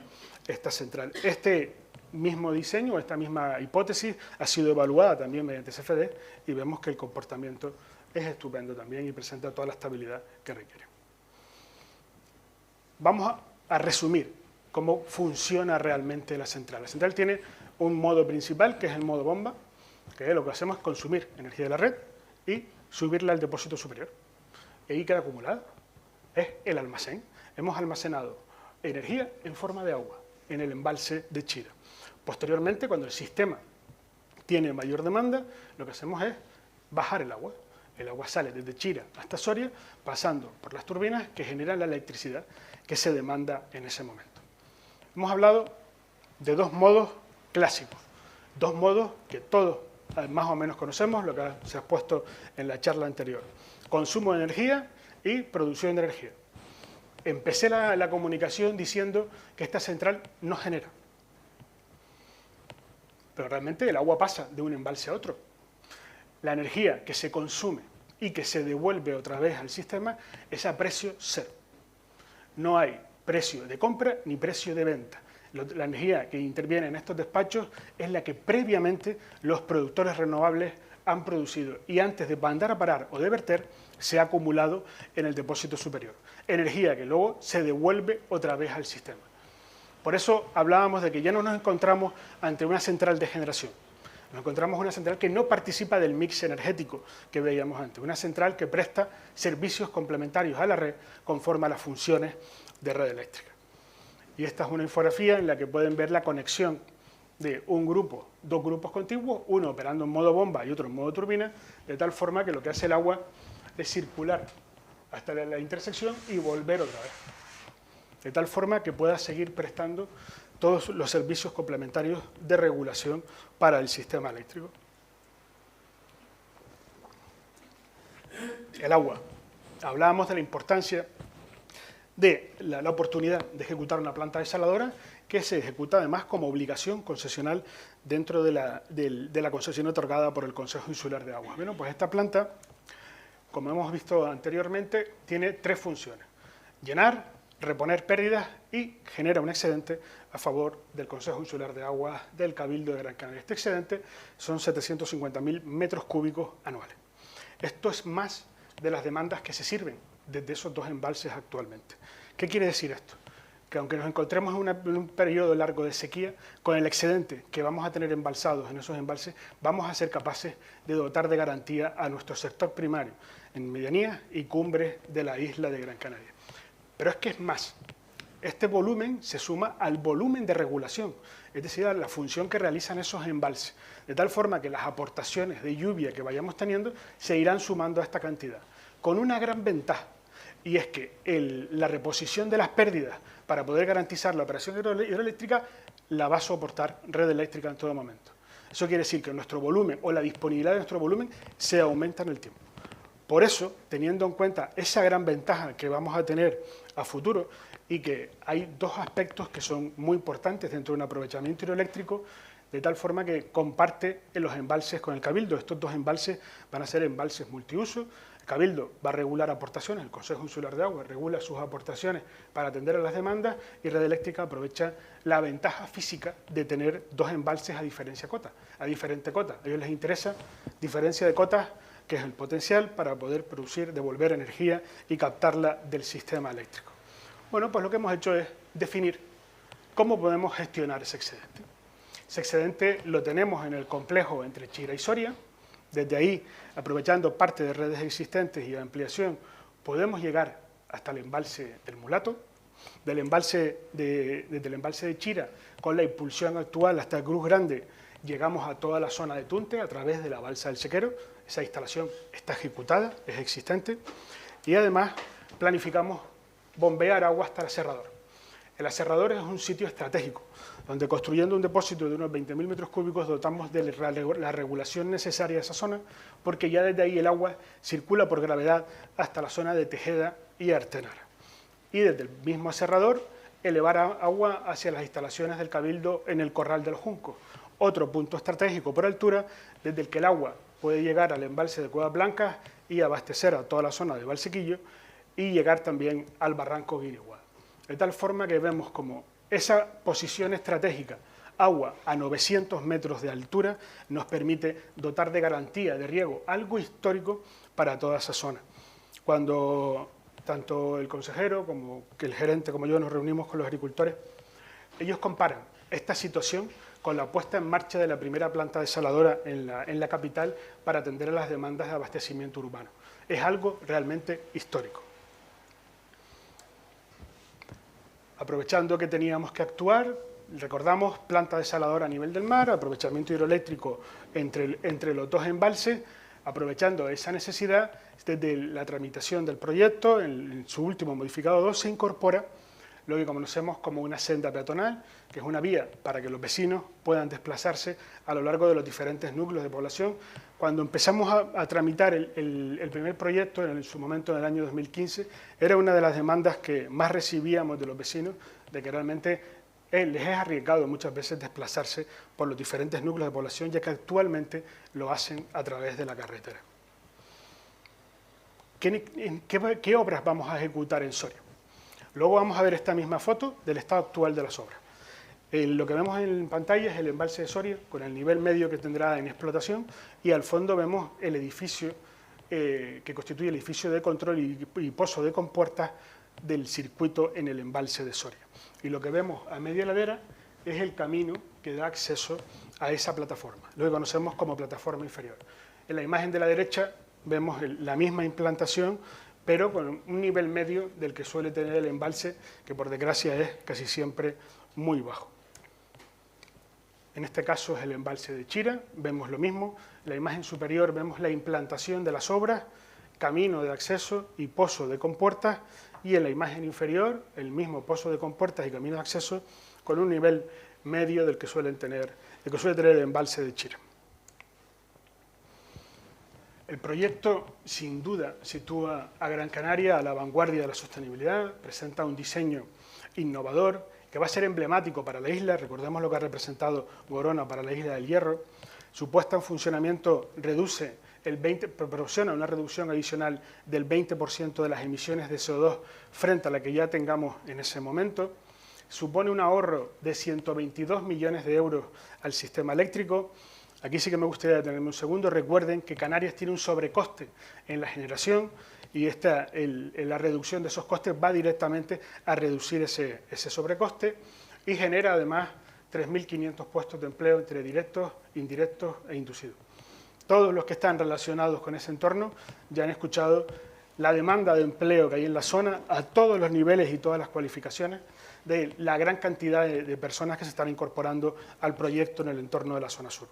esta central. Este mismo diseño, esta misma hipótesis, ha sido evaluada también mediante CFD y vemos que el comportamiento es estupendo también y presenta toda la estabilidad que requiere. Vamos a resumir cómo funciona realmente la central. La central tiene un modo principal, que es el modo bomba, que lo que hacemos es consumir energía de la red y subirla al depósito superior. Y ahí queda acumulada. Es el almacén. Hemos almacenado energía en forma de agua en el embalse de Chira. Posteriormente, cuando el sistema tiene mayor demanda, lo que hacemos es bajar el agua. El agua sale desde Chira hasta Soria, pasando por las turbinas que generan la electricidad que se demanda en ese momento. Hemos hablado de dos modos clásicos, dos modos que todos más o menos conocemos, lo que se ha expuesto en la charla anterior. Consumo de energía y producción de energía. Empecé la comunicación diciendo que esta central no genera. Pero realmente el agua pasa de un embalse a otro. La energía que se consume y que se devuelve otra vez al sistema es a precio cero. No hay precio de compra ni precio de venta. La energía que interviene en estos despachos es la que previamente los productores renovables han producido y antes de mandar a parar o de verter se ha acumulado en el depósito superior. Energía que luego se devuelve otra vez al sistema. Por eso hablábamos de que ya no nos encontramos ante una central de generación. Nos encontramos una central que no participa del mix energético que veíamos antes. Una central que presta servicios complementarios a la red conforme a las funciones de red eléctrica. Y esta es una infografía en la que pueden ver la conexión de un grupo, dos grupos contiguos, uno operando en modo bomba y otro en modo turbina, de tal forma que lo que hace el agua es circular hasta la intersección y volver otra vez. De tal forma que pueda seguir prestando todos los servicios complementarios de regulación para el sistema eléctrico. El agua. Hablábamos de la importancia de la oportunidad de ejecutar una planta desaladora que se ejecuta además como obligación concesional dentro de la concesión otorgada por el Consejo Insular de Aguas. Bueno, pues esta planta, como hemos visto anteriormente, tiene tres funciones: llenar, reponer pérdidas y genera un excedente a favor del Consejo Insular de Aguas del Cabildo de Gran Canaria. Este excedente son 750.000 metros cúbicos anuales. Esto es más de las demandas que se sirven desde esos dos embalses actualmente. ¿Qué quiere decir esto? Que aunque nos encontremos en un periodo largo de sequía, con el excedente que vamos a tener embalsados en esos embalses, vamos a ser capaces de dotar de garantía a nuestro sector primario, en medianías y cumbres de la isla de Gran Canaria. Pero es que es más, este volumen se suma al volumen de regulación, es decir, a la función que realizan esos embalses, de tal forma que las aportaciones de lluvia que vayamos teniendo se irán sumando a esta cantidad, con una gran ventaja, y es que la reposición de las pérdidas para poder garantizar la operación hidroeléctrica la va a soportar Red Eléctrica en todo momento. Eso quiere decir que nuestro volumen o la disponibilidad de nuestro volumen se aumenta en el tiempo. Por eso, teniendo en cuenta esa gran ventaja que vamos a tener a futuro y que hay dos aspectos que son muy importantes dentro de un aprovechamiento hidroeléctrico, de tal forma que comparte en los embalses con el Cabildo. Estos dos embalses van a ser embalses multiuso. El Cabildo va a regular aportaciones, el Consejo Insular de Agua regula sus aportaciones para atender a las demandas y Red Eléctrica aprovecha la ventaja física de tener dos embalses a diferente cota. A ellos les interesa diferencia de cotas, que es el potencial para poder producir, devolver energía y captarla del sistema eléctrico. Bueno, pues lo que hemos hecho es definir cómo podemos gestionar ese excedente. Ese excedente lo tenemos en el complejo entre Chira y Soria. Desde ahí, aprovechando parte de redes existentes y ampliación, podemos llegar hasta el embalse del Mulato. Desde el embalse de Chira, con la impulsión actual hasta Cruz Grande, llegamos a toda la zona de Tunte a través de la balsa del Sequero. Esa instalación está ejecutada, es existente. Y además planificamos bombear agua hasta el Serrador. El aserrador es un sitio estratégico, donde construyendo un depósito de unos 20.000 metros cúbicos dotamos de la regulación necesaria de esa zona, porque ya desde ahí el agua circula por gravedad hasta la zona de Tejeda y Artenara. Y desde el mismo aserrador elevar agua hacia las instalaciones del Cabildo en el Corral del Junco, otro punto estratégico por altura desde el que el agua puede llegar al embalse de Cuevas Blancas y abastecer a toda la zona de Valsequillo y llegar también al barranco Guiriguada. De tal forma que vemos como esa posición estratégica, agua a 900 metros de altura, nos permite dotar de garantía de riego, algo histórico para toda esa zona. Cuando tanto el consejero como que el gerente como yo nos reunimos con los agricultores, ellos comparan esta situación con la puesta en marcha de la primera planta desaladora en la capital para atender a las demandas de abastecimiento urbano. Es algo realmente histórico. Aprovechando que teníamos que actuar, recordamos planta desaladora a nivel del mar, aprovechamiento hidroeléctrico entre los dos embalses, aprovechando esa necesidad, desde la tramitación del proyecto, en su último modificado 2, se incorpora lo que conocemos como una senda peatonal, que es una vía para que los vecinos puedan desplazarse a lo largo de los diferentes núcleos de población. Cuando empezamos a tramitar el primer proyecto, en su momento en el año 2015, era una de las demandas que más recibíamos de los vecinos, de que realmente les es arriesgado muchas veces desplazarse por los diferentes núcleos de población, ya que actualmente lo hacen a través de la carretera. ¿Qué obras vamos a ejecutar en Soria? Luego vamos a ver esta misma foto del estado actual de las obras. Lo que vemos en pantalla es el embalse de Soria, con el nivel medio que tendrá en explotación, y al fondo vemos el edificio que constituye el edificio de control y pozo de compuertas del circuito en el embalse de Soria. Y lo que vemos a media ladera es el camino que da acceso a esa plataforma, lo que conocemos como plataforma inferior. En la imagen de la derecha vemos la misma implantación, pero con un nivel medio del que suele tener el embalse, que por desgracia es casi siempre muy bajo. En este caso es el embalse de Chira, vemos lo mismo. En la imagen superior vemos la implantación de las obras, camino de acceso y pozo de compuertas, y en la imagen inferior el mismo pozo de compuertas y camino de acceso con un nivel medio del que suele tener el embalse de Chira. El proyecto, sin duda, sitúa a Gran Canaria a la vanguardia de la sostenibilidad, presenta un diseño innovador que va a ser emblemático para la isla. Recordemos lo que ha representado Gorona para la isla del Hierro. Su puesta en funcionamiento proporciona una reducción adicional del 20% de las emisiones de CO2 frente a la que ya tengamos en ese momento. Supone un ahorro de 122 millones de euros al sistema eléctrico. Aquí sí que me gustaría detenerme un segundo. Recuerden que Canarias tiene un sobrecoste en la generación y la reducción de esos costes va directamente a reducir ese sobrecoste y genera además 3.500 puestos de empleo entre directos, indirectos e inducidos. Todos los que están relacionados con ese entorno ya han escuchado la demanda de empleo que hay en la zona a todos los niveles y todas las cualificaciones, de la gran cantidad de personas que se están incorporando al proyecto en el entorno de la zona sur.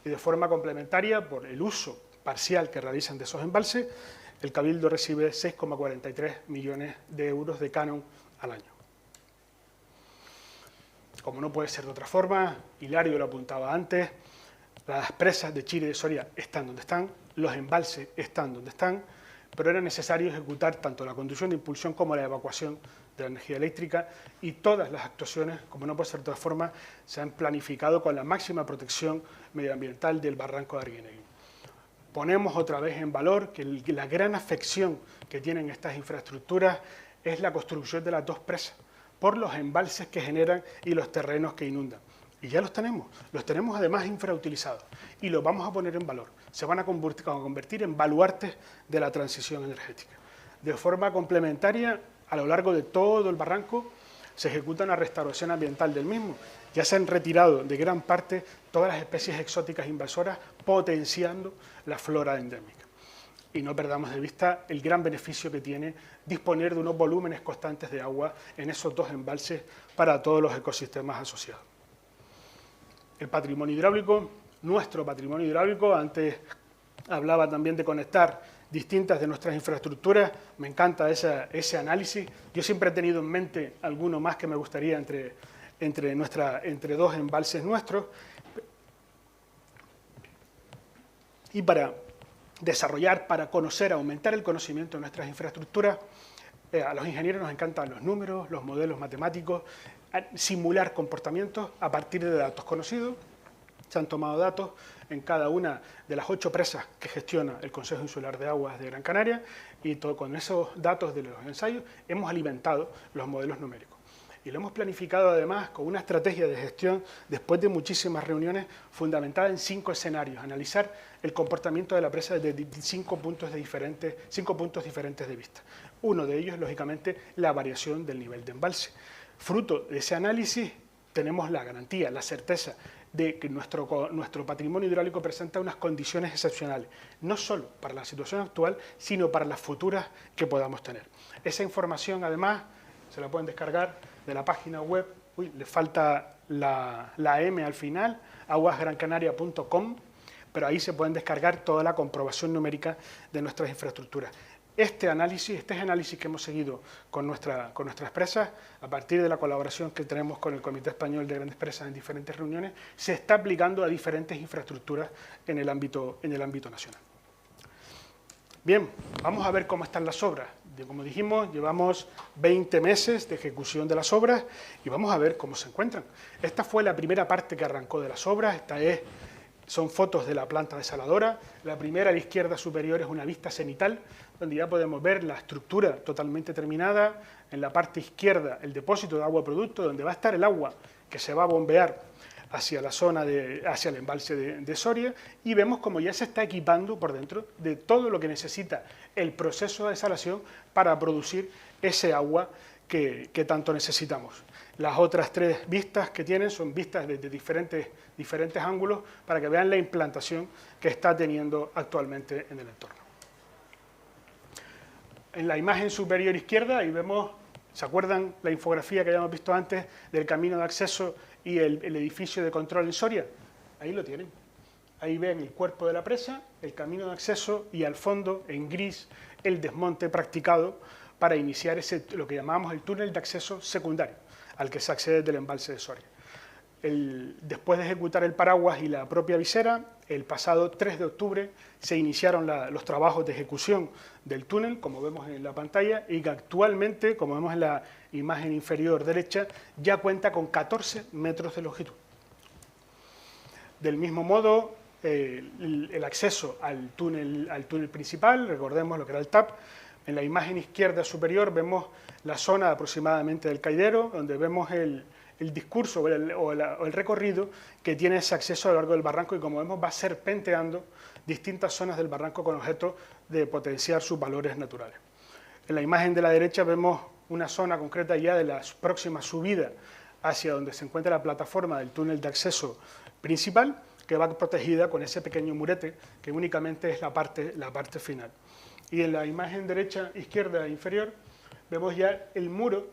Y de forma complementaria, por el uso parcial que realizan de esos embalses, el Cabildo recibe 6,43 millones de euros de canon al año. Como no puede ser de otra forma, Hilario lo apuntaba antes, las presas de Chira y de Soria están donde están, los embalses están donde están, pero era necesario ejecutar tanto la conducción de impulsión como la evacuación de la energía eléctrica, y todas las actuaciones, como no puede ser de otra forma, se han planificado con la máxima protección medioambiental del barranco de Arguineguín. Ponemos otra vez en valor que la gran afección que tienen estas infraestructuras es la construcción de las dos presas, por los embalses que generan y los terrenos que inundan. Y ya los tenemos además infrautilizados, y los vamos a poner en valor. Se van a convertir en baluartes de la transición energética. De forma complementaria, a lo largo de todo el barranco se ejecuta una restauración ambiental del mismo. Ya se han retirado de gran parte todas las especies exóticas invasoras, potenciando la flora endémica. Y no perdamos de vista el gran beneficio que tiene disponer de unos volúmenes constantes de agua en esos dos embalses para todos los ecosistemas asociados. El patrimonio hidráulico, nuestro patrimonio hidráulico, antes hablaba también de conectar distintas de nuestras infraestructuras. Me encanta ese análisis. Yo siempre he tenido en mente alguno más que me gustaría entre dos embalses nuestros. Y para desarrollar, para conocer, aumentar el conocimiento de nuestras infraestructuras, a los ingenieros nos encantan los números, los modelos matemáticos, simular comportamientos a partir de datos conocidos. Se han tomado datos en cada una de las 8 presas que gestiona el Consejo Insular de Aguas de Gran Canaria y con esos datos de los ensayos hemos alimentado los modelos numéricos. Y lo hemos planificado además con una estrategia de gestión después de muchísimas reuniones fundamentada en 5 escenarios, analizar el comportamiento de la presa desde 5 puntos diferentes de vista. Uno de ellos, lógicamente, la variación del nivel de embalse. Fruto de ese análisis tenemos la garantía, la certeza de que nuestro patrimonio hidráulico presenta unas condiciones excepcionales, no solo para la situación actual, sino para las futuras que podamos tener. Esa información, además, se la pueden descargar de la página web, le falta la M al final, aguasgrancanaria.com, pero ahí se pueden descargar toda la comprobación numérica de nuestras infraestructuras. Este análisis que hemos seguido con nuestras presas, a partir de la colaboración que tenemos con el Comité Español de Grandes Presas en diferentes reuniones, se está aplicando a diferentes infraestructuras en el ámbito nacional. Bien, vamos a ver cómo están las obras. Como dijimos, llevamos 20 meses de ejecución de las obras y vamos a ver cómo se encuentran. Esta fue la primera parte que arrancó de las obras. Son fotos de la planta desaladora. La primera a la izquierda superior es una vista cenital, donde ya podemos ver la estructura totalmente terminada. En la parte izquierda, el depósito de agua producto, donde va a estar el agua que se va a bombear hacia la zona hacia el embalse de Soria, y vemos como ya se está equipando por dentro de todo lo que necesita el proceso de desalación para producir ese agua que tanto necesitamos. Las otras 3 vistas que tienen son vistas desde diferentes ángulos para que vean la implantación que está teniendo actualmente en el entorno. En la imagen superior izquierda, ahí vemos, ¿se acuerdan la infografía que habíamos visto antes del camino de acceso y el edificio de control en Soria? Ahí lo tienen. Ahí ven el cuerpo de la presa, el camino de acceso y al fondo, en gris, el desmonte practicado para iniciar lo que llamamos el túnel de acceso secundario, al que se accede del embalse de Soria. Después de ejecutar el paraguas y la propia visera, el pasado 3 de octubre se iniciaron los trabajos de ejecución del túnel, como vemos en la pantalla, y que actualmente, como vemos en la imagen inferior derecha, ya cuenta con 14 metros de longitud. Del mismo modo, el acceso al túnel principal, recordemos lo que era el TAP. En la imagen izquierda superior vemos la zona aproximadamente del caidero, donde vemos el discurso o el recorrido que tiene ese acceso a lo largo del barranco y, como vemos, va serpenteando distintas zonas del barranco con objeto de potenciar sus valores naturales. En la imagen de la derecha vemos una zona concreta ya de la próxima subida hacia donde se encuentra la plataforma del túnel de acceso principal, que va protegida con ese pequeño murete que únicamente es la parte final. Y en la imagen izquierda inferior vemos ya el muro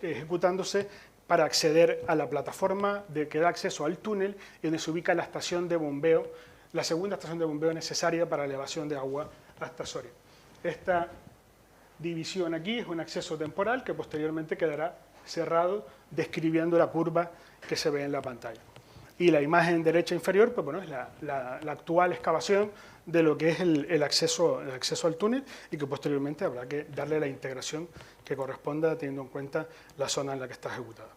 ejecutándose para acceder a la plataforma que da acceso al túnel y donde se ubica la estación de bombeo, la segunda estación de bombeo necesaria para la elevación de agua hasta Soria. Esta división aquí es un acceso temporal que posteriormente quedará cerrado, describiendo la curva que se ve en la pantalla. Y la imagen derecha inferior, pues bueno, es la actual excavación de lo que es el acceso al túnel y que posteriormente habrá que darle la integración que corresponda teniendo en cuenta la zona en la que está ejecutada.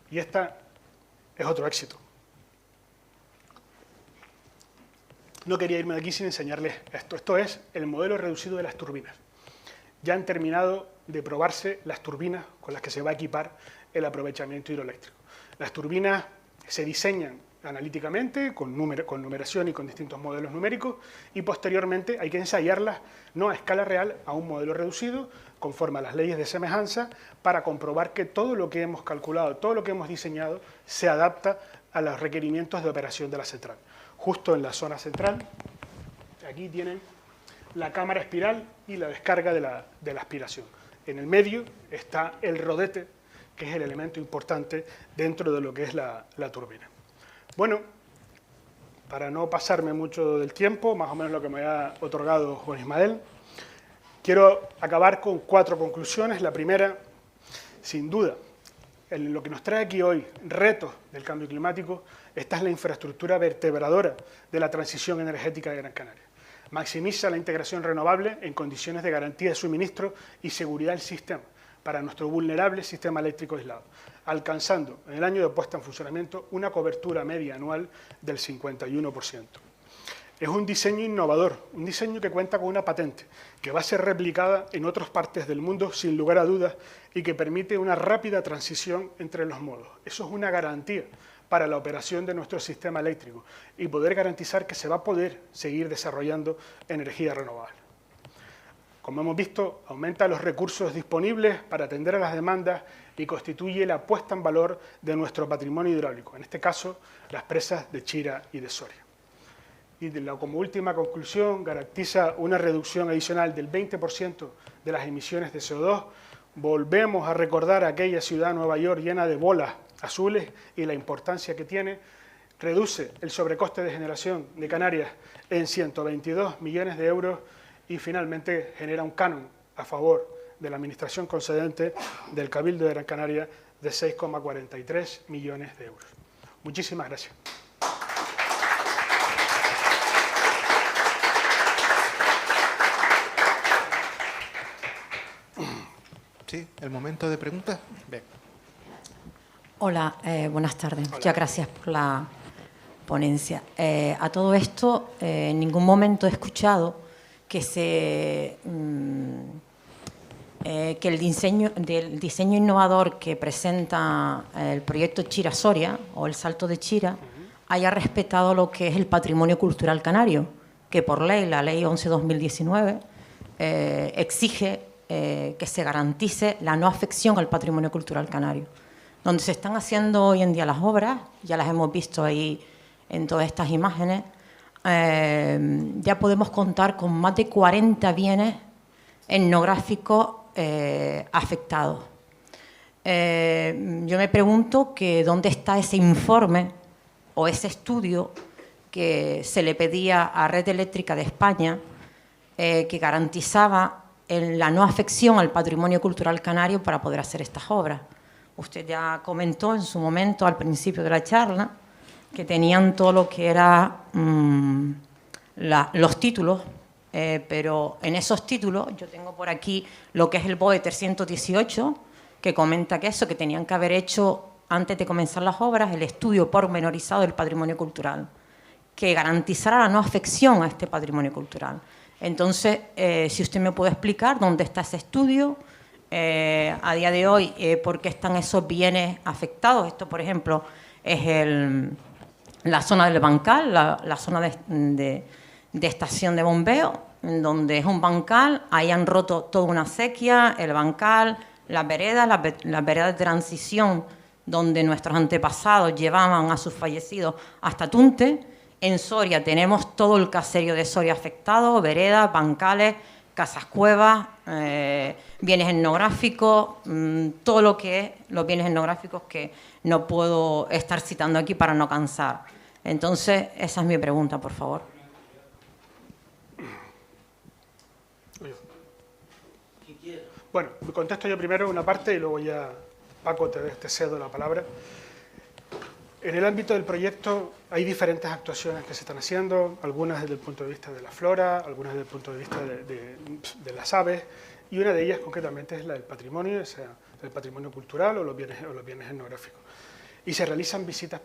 Y esta es otro éxito. No quería irme de aquí sin enseñarles esto. Esto es el modelo reducido de las turbinas. Ya han terminado de probarse las turbinas con las que se va a equipar el aprovechamiento hidroeléctrico. Las turbinas se diseñan analíticamente, con numeración y con distintos modelos numéricos, y posteriormente hay que ensayarlas, no a escala real, a un modelo reducido, conforme a las leyes de semejanza, para comprobar que todo lo que hemos calculado, todo lo que hemos diseñado, se adapta a los requerimientos de operación de la central. Justo en la zona central, aquí tienen la cámara espiral y la descarga de la aspiración. En el medio está el rodete, que es el elemento importante dentro de lo que es la turbina. Bueno, para no pasarme mucho del tiempo, más o menos lo que me ha otorgado Juan Ismael, quiero acabar con 4 conclusiones. La primera, sin duda, lo que nos trae aquí hoy, retos del cambio climático, esta es la infraestructura vertebradora de la transición energética de Gran Canaria. Maximiza la integración renovable en condiciones de garantía de suministro y seguridad del sistema para nuestro vulnerable sistema eléctrico aislado, alcanzando en el año de puesta en funcionamiento una cobertura media anual del 51%. Es un diseño innovador, un diseño que cuenta con una patente, que va a ser replicada en otras partes del mundo sin lugar a dudas y que permite una rápida transición entre los modos. Eso es una garantía para la operación de nuestro sistema eléctrico y poder garantizar que se va a poder seguir desarrollando energía renovable. Como hemos visto, aumenta los recursos disponibles para atender a las demandas y constituye la puesta en valor de nuestro patrimonio hidráulico, en este caso las presas de Chira y de Soria. Y como última conclusión, garantiza una reducción adicional del 20% de las emisiones de CO2. Volvemos a recordar aquella ciudad, Nueva York, llena de bolas azules y la importancia que tiene. Reduce el sobrecoste de generación de Canarias en 122 millones de euros y finalmente genera un canon a favor de la administración concedente del Cabildo de Gran Canaria de 6,43 millones de euros. Muchísimas gracias. Sí, el momento de preguntas. Bien. Hola, buenas tardes. Hola. Muchas gracias por la ponencia. A todo esto, en ningún momento he escuchado que que el diseño innovador que presenta el proyecto Chira Soria o el Salto de Chira haya respetado lo que es el patrimonio cultural canario, que por ley, la ley 11/2019, exige que se garantice la no afección al patrimonio cultural canario. Donde se están haciendo hoy en día las obras, ya las hemos visto ahí en todas estas imágenes, ya podemos contar con más de 40 bienes etnográficos afectados. Yo me pregunto que dónde está ese informe o ese estudio que se le pedía a Red Eléctrica de España que garantizaba la no afección al patrimonio cultural canario para poder hacer estas obras. Usted ya comentó en su momento, al principio de la charla, que tenían todo lo que era los títulos, pero en esos títulos yo tengo por aquí lo que es el BOE 318, que comenta que tenían que haber hecho, antes de comenzar las obras, el estudio pormenorizado del patrimonio cultural, que garantizara la no afección a este patrimonio cultural. Entonces, si usted me puede explicar dónde está ese estudio, a día de hoy, por qué están esos bienes afectados. Esto, por ejemplo, es la zona del bancal, la zona de estación de bombeo, donde es un bancal, ahí han roto toda una acequia, el bancal, las veredas de transición, donde nuestros antepasados llevaban a sus fallecidos hasta Tunte. En Soria tenemos todo el caserío de Soria afectado, veredas, bancales, casas cuevas, bienes etnográficos, todo lo que es los bienes etnográficos que no puedo estar citando aquí para no cansar. Entonces, esa es mi pregunta, por favor. Bueno, contesto yo primero una parte y luego ya, Paco, te cedo la palabra. En el ámbito del proyecto hay diferentes actuaciones que se están haciendo, algunas desde el punto de vista de la flora, algunas desde el punto de vista de las aves, y una de ellas concretamente es la del patrimonio, o sea, el patrimonio cultural o los bienes etnográficos. Y se realizan visitas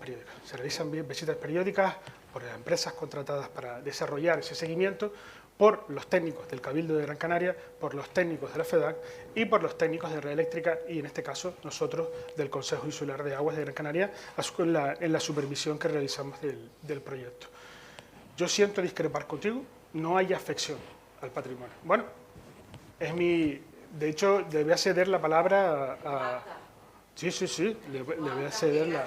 periódicas por las empresas contratadas para desarrollar ese seguimiento, por los técnicos del Cabildo de Gran Canaria, por los técnicos de la FEDAC y por los técnicos de Red Eléctrica y, en este caso, nosotros del Consejo Insular de Aguas de Gran Canaria en la supervisión que realizamos del proyecto. Yo siento discrepar contigo, no hay afección al patrimonio. Bueno, de hecho, le voy a ceder la palabra a... Sí, le voy a ceder la...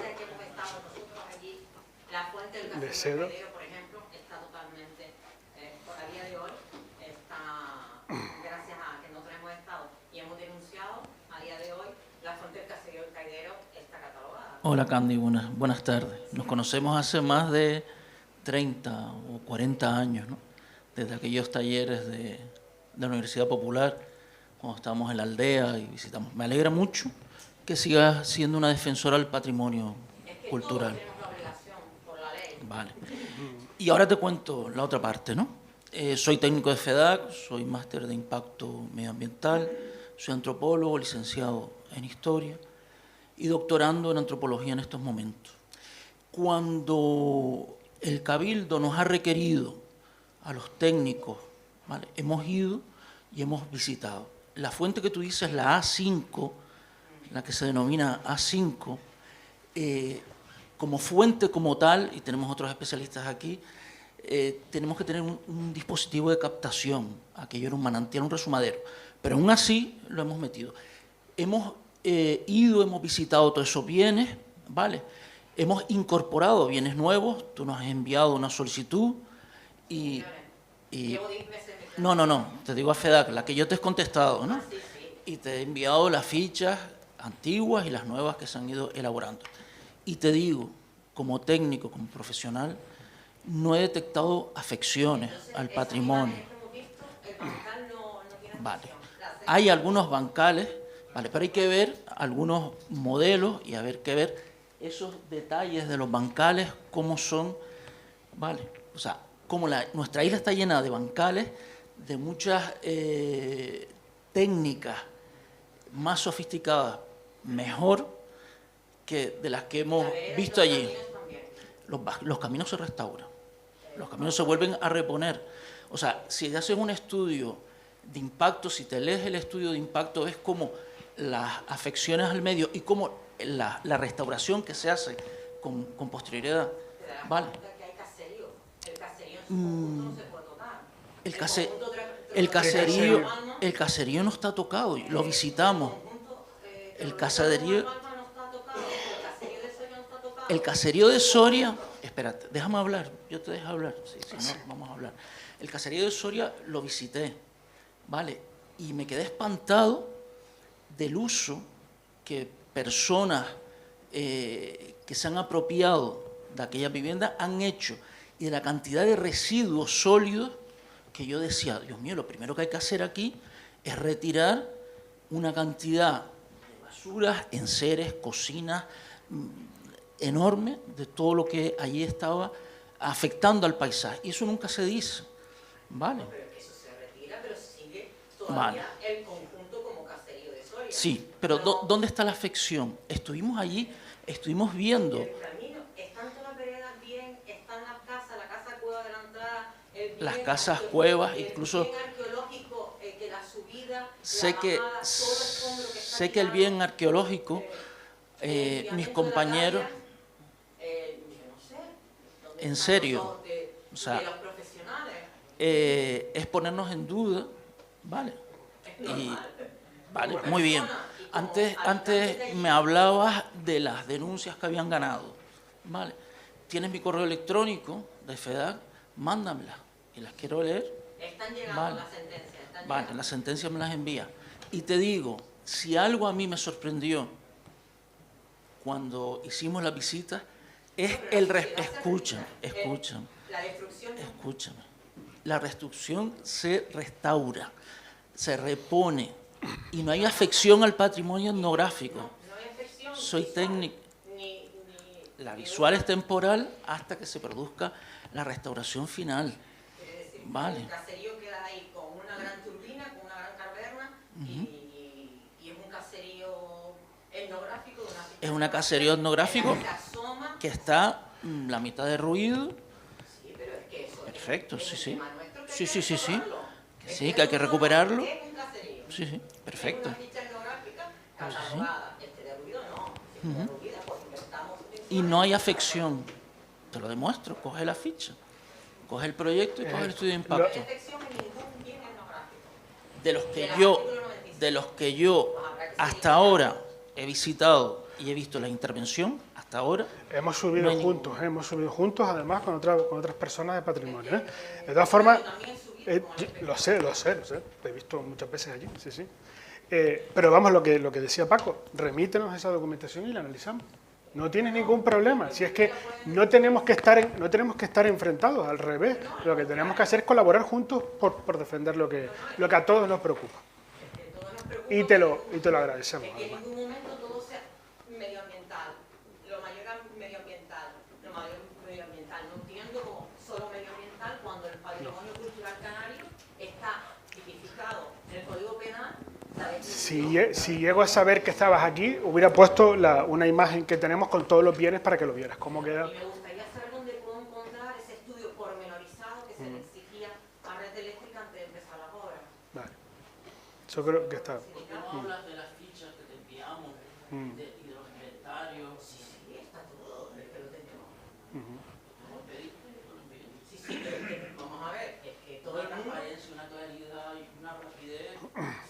Le cedo. Hola Candy, buenas tardes. Nos conocemos hace más de 30 o 40 años, ¿no? Desde aquellos talleres de la Universidad Popular, cuando estábamos en la aldea y visitamos. Me alegra mucho que sigas siendo una defensora del patrimonio cultural. Todos tenemos la obligación por la ley. Vale. Y ahora te cuento la otra parte, ¿no? Soy técnico de FEDAC, soy máster de impacto medioambiental, soy antropólogo, licenciado en historia y doctorando en antropología en estos momentos. Cuando el Cabildo nos ha requerido a los técnicos, ¿vale?, hemos ido y hemos visitado. La fuente que tú dices, la A5, la que se denomina A5, como fuente como tal, y tenemos otros especialistas aquí, tenemos que tener un dispositivo de captación. Aquello era un manantial, un resumadero, pero aún así lo hemos metido. Hemos hemos visitado todos esos bienes, ¿vale? Hemos incorporado bienes nuevos, tú nos has enviado una solicitud y no, te digo a FEDAC, la que yo te he contestado, ¿no? Y te he enviado las fichas antiguas y las nuevas que se han ido elaborando. Y te digo, como técnico, como profesional, no he detectado afecciones al patrimonio. Vale. Hay algunos bancales, vale, pero hay que ver algunos modelos y hay que ver esos detalles de los bancales, cómo son, vale. O sea, como nuestra isla está llena de bancales, de muchas técnicas más sofisticadas, mejor que de las que hemos visto allí. Los caminos se restauran, los caminos se vuelven a reponer. O sea, si haces un estudio de impacto, si te lees el estudio de impacto, ves como las afecciones al medio y como la restauración que se hace con posterioridad. ¿Vale? El caserío no está tocado, lo visitamos. El caserío de Soria, espérate, déjame hablar, yo te dejo hablar, si no, vamos a hablar. El caserío de Soria lo visité, ¿vale? Y me quedé espantado del uso que personas que se han apropiado de aquella vivienda han hecho y de la cantidad de residuos sólidos que yo decía, Dios mío, lo primero que hay que hacer aquí es retirar una cantidad de basuras, enseres, cocinas enorme de todo lo que allí estaba afectando al paisaje. Y eso nunca se dice, ¿vale? No, pero eso se retira, pero sigue todavía el conjunto como caserío de Soria. Sí, pero ¿dónde está la afección? Estuvimos allí, estuvimos viendo. El camino, están todas las veredas bien, están las casas, la casa cueva de la entrada, las casas cuevas, incluso el bien arqueológico, que la subida, sé que el bien arqueológico, mis compañeros, en serio, o sea, es ponernos en duda, ¿vale? Y, vale, muy bien. Antes me hablabas de las denuncias que habían ganado, ¿vale? Tienes mi correo electrónico de FEDAC, mándamelas y las quiero leer. Están llegando, vale, las sentencias. Vale, las sentencias me las envía. Y te digo, si algo a mí me sorprendió cuando hicimos la visita, es escúchame. La destrucción. Escúchame. La destrucción se restaura, se repone y no hay afección al patrimonio etnográfico. No hay afección. Soy técnico. La visual es temporal hasta que se produzca la restauración final. Vale. El caserío queda ahí con una gran turbina, con una gran caverna y es un caserío etnográfico. Es un caserío etnográfico que está la mitad derruido. Sí, pero es que eso perfecto, es sí. Sí, Sí, que hay que recuperarlo. Es un caserío. Sí, perfecto. Es una ficha etnográfica catalogada. Derruido no, derruida porque estamos... Y no hay afección. Te lo demuestro, coge la ficha. Coge el proyecto y coge el estudio de impacto. De los que yo hasta ahora he visitado y he visto la intervención, hasta ahora... Hemos subido juntos, además con otras personas de patrimonio. De todas formas, lo sé, te he visto muchas veces allí, sí. Pero vamos, lo que decía Paco, remítenos esa documentación y la analizamos. No tienes ningún problema. Si es que no tenemos que estar enfrentados, al revés. Lo que tenemos que hacer es colaborar juntos por defender lo que a todos nos preocupa. Y te lo agradecemos. Que en ningún momento todo sea medioambiental, lo mayor medioambiental, no entiendo como solo medioambiental cuando el patrimonio cultural canario está tipificado en el Código Penal. Si llego a saber que estabas aquí, hubiera puesto una imagen que tenemos con todos los bienes para que lo vieras. ¿Cómo queda? Y me gustaría saber dónde puedo encontrar ese estudio pormenorizado que se le exigía a Red Eléctrica antes de empezar las obras. Vale. Yo creo que está. ¿Por qué no hablas de las fichas que te enviamos y de los inventarios? Sí, está todo, es que lo tenemos. ¿Cómo pediste? Sí, pero es que, vamos a ver, es que todo Una el mundo... transparencia, una claridad y una rapidez.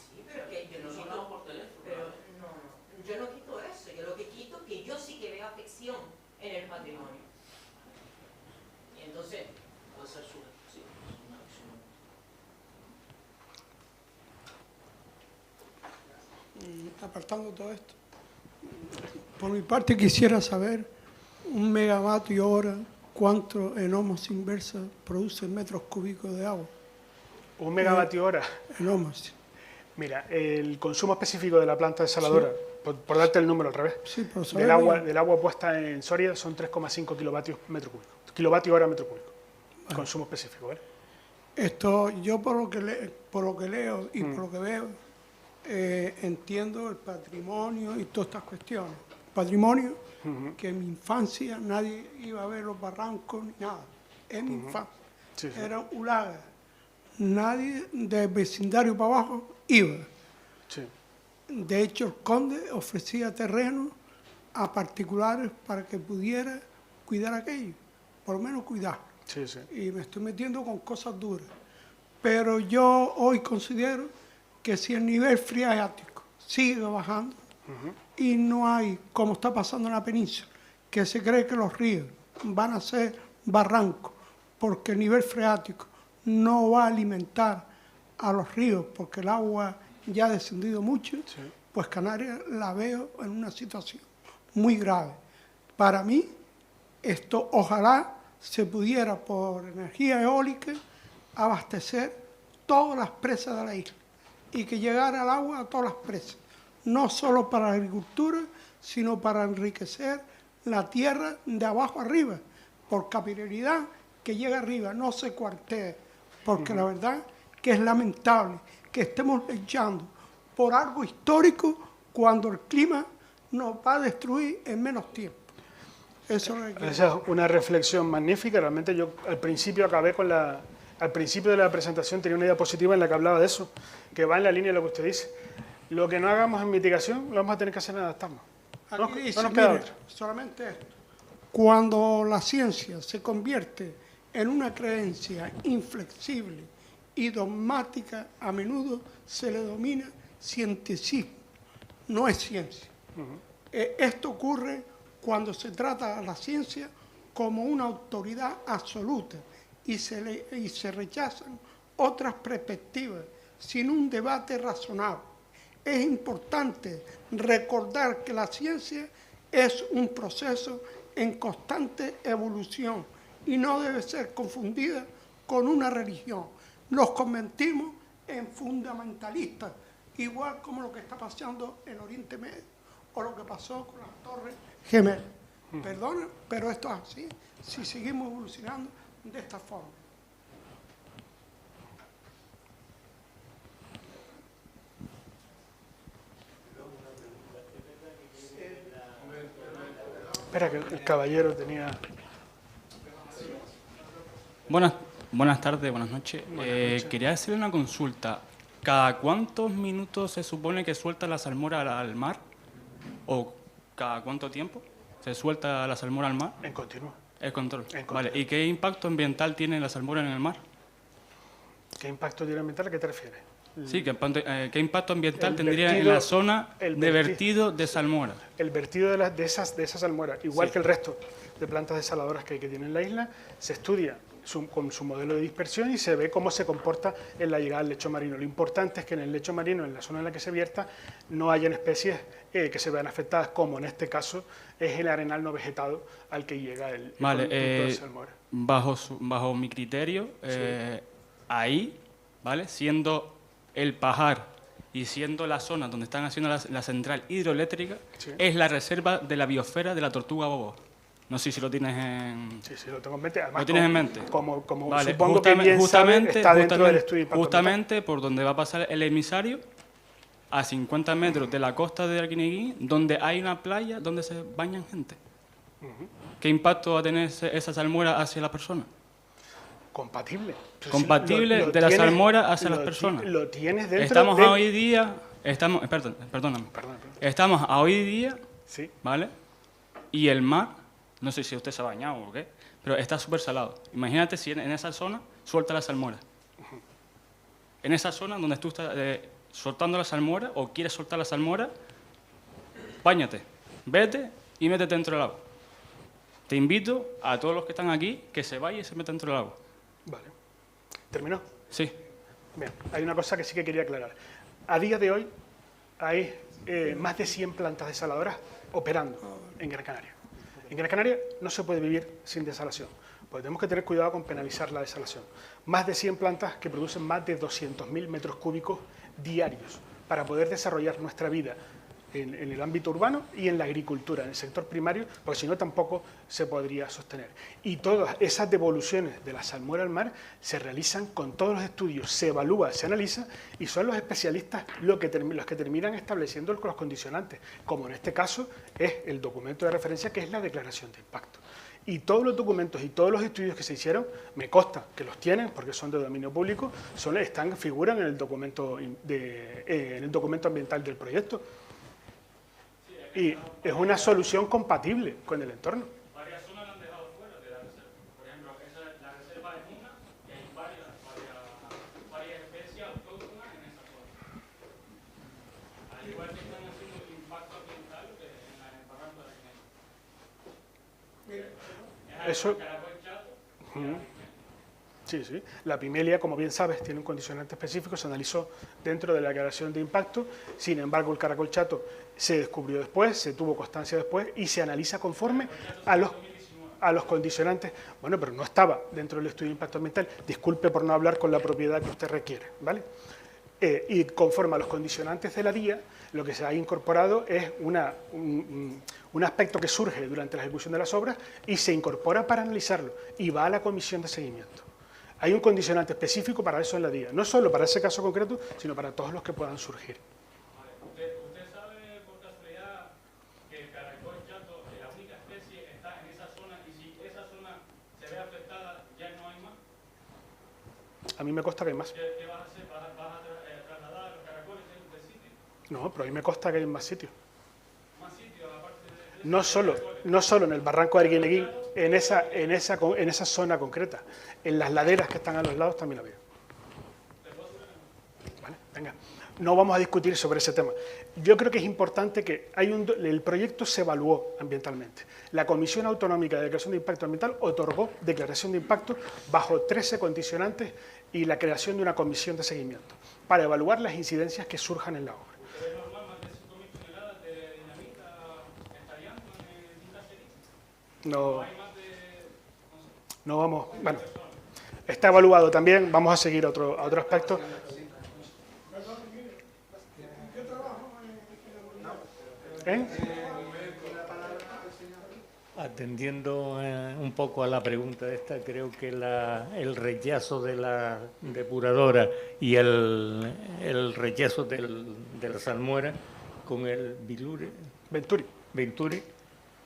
Sí, pero que yo no Nos quito... hablamos por teléfono. Pero no, yo no quito eso, yo lo que quito es que yo sí que veo afección en el patrimonio. Y entonces... Puede ser su... Sí, es una acción. Apartando todo esto, por mi parte quisiera saber 1 megavatio hora, cuánto en ohmos inversa produce metros cúbicos de agua. 1 megavatio hora. En ohmos. Mira, el consumo específico de la planta desaladora, por darte el número al revés, Sí, por del agua puesta en Soria son 3,5 kilovatios metro cúbico. Kilovatio hora metro cúbico. Consumo específico, ¿vale? Esto, yo por lo que leo y por lo que veo, entiendo el patrimonio y todas estas cuestiones. Patrimonio que en mi infancia nadie iba a ver los barrancos ni nada. En mi infancia. Sí, sí. Era un lago. Nadie del vecindario para abajo iba. Sí. De hecho, el conde ofrecía terreno a particulares para que pudiera cuidar aquello, por lo menos cuidar. Sí, sí. Y me estoy metiendo con cosas duras. Pero yo hoy considero que si el nivel freático sigue bajando y no hay, como está pasando en la península, que se cree que los ríos van a ser barrancos porque el nivel freático no va a alimentar a los ríos porque el agua ya ha descendido mucho, pues Canarias la veo en una situación muy grave. Para mí, esto ojalá se pudiera por energía eólica abastecer todas las presas de la isla y que llegara el agua a todas las presas, no solo para la agricultura, sino para enriquecer la tierra de abajo arriba, por capilaridad que llega arriba, no se cuartee, porque la verdad que es lamentable que estemos luchando por algo histórico cuando el clima nos va a destruir en menos tiempo. Eso es lo que Esa es una reflexión magnífica. Realmente yo al principio al principio de la presentación tenía una diapositiva en la que hablaba de eso, que va en la línea de lo que usted dice. Lo que no hagamos en mitigación lo vamos a tener que hacer en adaptarnos. Aquí dice, no nos queda mire, otra. solamente esto. Cuando la ciencia se convierte en una creencia inflexible y dogmática, a menudo se le domina cienticismo. No es ciencia. Esto ocurre cuando se trata a la ciencia como una autoridad absoluta y se rechazan otras perspectivas sin un debate razonable. Es importante recordar que la ciencia es un proceso en constante evolución y no debe ser confundida con una religión. Los convertimos en fundamentalistas, igual como lo que está pasando en Oriente Medio o lo que pasó con las Torres Gemelas. Perdona, pero esto es así, si seguimos evolucionando de esta forma. Espera, que el caballero tenía... Buenas tardes, buenas noches. Quería hacerle una consulta. ¿Cada cuántos minutos se supone que suelta la salmuera al mar? ¿O cada cuánto tiempo se suelta la salmuera al mar? En continuo. El control. En control. Vale. ¿Y qué impacto ambiental tiene la salmuera en el mar? ¿Qué impacto tiene ambiental? ¿A qué te refieres? Sí, ¿qué impacto ambiental El tendría en vertido- la zona el de verti- vertido de salmuera? El vertido de esas salmueras, igual Sí. que el resto de plantas desaladoras que tiene en la isla, se estudia con su modelo de dispersión y se ve cómo se comporta en la llegada al lecho marino. Lo importante es que en el lecho marino, en la zona en la que se vierta, no hayan especies que se vean afectadas, como en este caso es el arenal no vegetado al que llega el producto de salmora. Bajo mi criterio, ahí, ¿vale? Siendo el pajar y siendo la zona donde están haciendo la central hidroeléctrica, Sí. es la reserva de la biosfera de la tortuga bobo. No sé si lo tienes en... Sí, sí, lo tengo en mente. Además, ¿Lo tienes en mente? Como Vale, supongo que bien sabe, está dentro del estudio de impacto justamente por donde va a pasar el emisario, a 50 metros de la costa de Arguineguín, donde hay una playa donde se bañan gente. ¿Qué impacto va a tener esa salmuera hacia las personas? compatible. Compatible de la salmuera hacia las personas. Lo tienes dentro Estamos de... hoy día, perdóname. Estamos a hoy día, Sí. ¿vale? Y el mar, no sé si usted se ha bañado o qué, pero está súper salado. Imagínate si en esa zona suelta la salmuera. En esa zona donde tú estás soltando la salmuera o quieres soltar la salmuera, báñate, vete y métete dentro del agua. Te invito a todos los que están aquí que se vayan y se metan dentro del agua. Vale. ¿Terminó? Sí. Bien, hay una cosa que sí que quería aclarar. A día de hoy hay más de 100 plantas desaladoras operando en Gran Canaria. En Gran Canaria no se puede vivir sin desalación, porque tenemos que tener cuidado con penalizar la desalación. Más de 100 plantas que producen más de 200.000 metros cúbicos diarios para poder desarrollar nuestra vida en el ámbito urbano y en la agricultura, en el sector primario, porque si no tampoco se podría sostener. Y todas esas devoluciones de la salmuera al mar se realizan con todos los estudios, se evalúa, se analiza y son los especialistas los que terminan estableciendo los condicionantes, como en este caso es el documento de referencia que es la declaración de impacto. Y todos los documentos y todos los estudios que se hicieron, me consta que los tienen porque son de dominio público, figuran en el documento ambiental del proyecto. Y es una solución compatible con el entorno. Varias zonas la han dejado fuera de la reserva. Por ejemplo, la reserva es una y hay varias especies autóctonas en esa zona. Al igual que están haciendo el impacto ambiental en el barranco de la Eso. Sí, sí. La pimelia, como bien sabes, tiene un condicionante específico, se analizó dentro de la declaración de impacto. Sin embargo, el caracol chato se descubrió después, se tuvo constancia después y se analiza conforme a los condicionantes. Bueno, pero no estaba dentro del estudio de impacto ambiental. Disculpe por no hablar con la propiedad que usted requiere, ¿vale? Y conforme a los condicionantes de la DIA, lo que se ha incorporado es un aspecto que surge durante la ejecución de las obras y se incorpora para analizarlo y va a la comisión de seguimiento. Hay un condicionante específico para eso en la DIA, no solo para ese caso concreto, sino para todos los que puedan surgir. ¿Usted sabe por casualidad que el caracol chato, la única especie, está en esa zona y si esa zona se ve afectada ya no hay más? A mí me consta que hay más. ¿Qué vas a hacer? ¿Vas a trasladar los caracoles del sitio? No, pero a mí me consta que hay más sitios. ¿Más sitios aparte de No solo en el barranco de Arguineguín, en esa zona concreta, en las laderas que están a los lados también había. Vale, venga. No vamos a discutir sobre ese tema. Yo creo que es importante que el proyecto se evaluó ambientalmente. La Comisión Autonómica de Declaración de Impacto Ambiental otorgó declaración de impacto bajo 13 condicionantes y la creación de una comisión de seguimiento para evaluar las incidencias que surjan en la obra. ¿Es normal más de 5.000 toneladas de dinamita estallando en un caserío? No vamos, bueno, está evaluado también, vamos a seguir a otro aspecto. Atendiendo un poco a la pregunta esta, creo que el rechazo de la depuradora y el rechazo de la salmuera con el Venturi,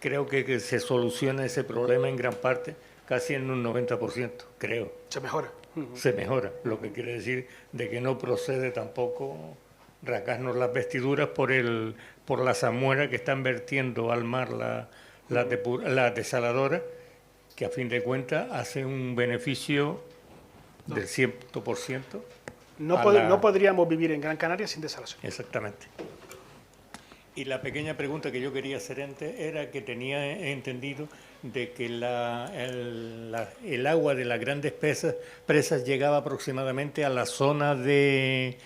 creo que se soluciona ese problema en gran parte, casi en un 90%, creo. Se mejora. Se mejora, lo que quiere decir de que no procede tampoco rasgarnos las vestiduras por la salmuera que están vertiendo al mar la desaladora, que a fin de cuentas hace un beneficio del 100%. No podríamos vivir en Gran Canaria sin desalación. Exactamente. Y la pequeña pregunta que yo quería hacer antes era que tenía entendido de que el agua de las grandes presas llegaba aproximadamente a la zona de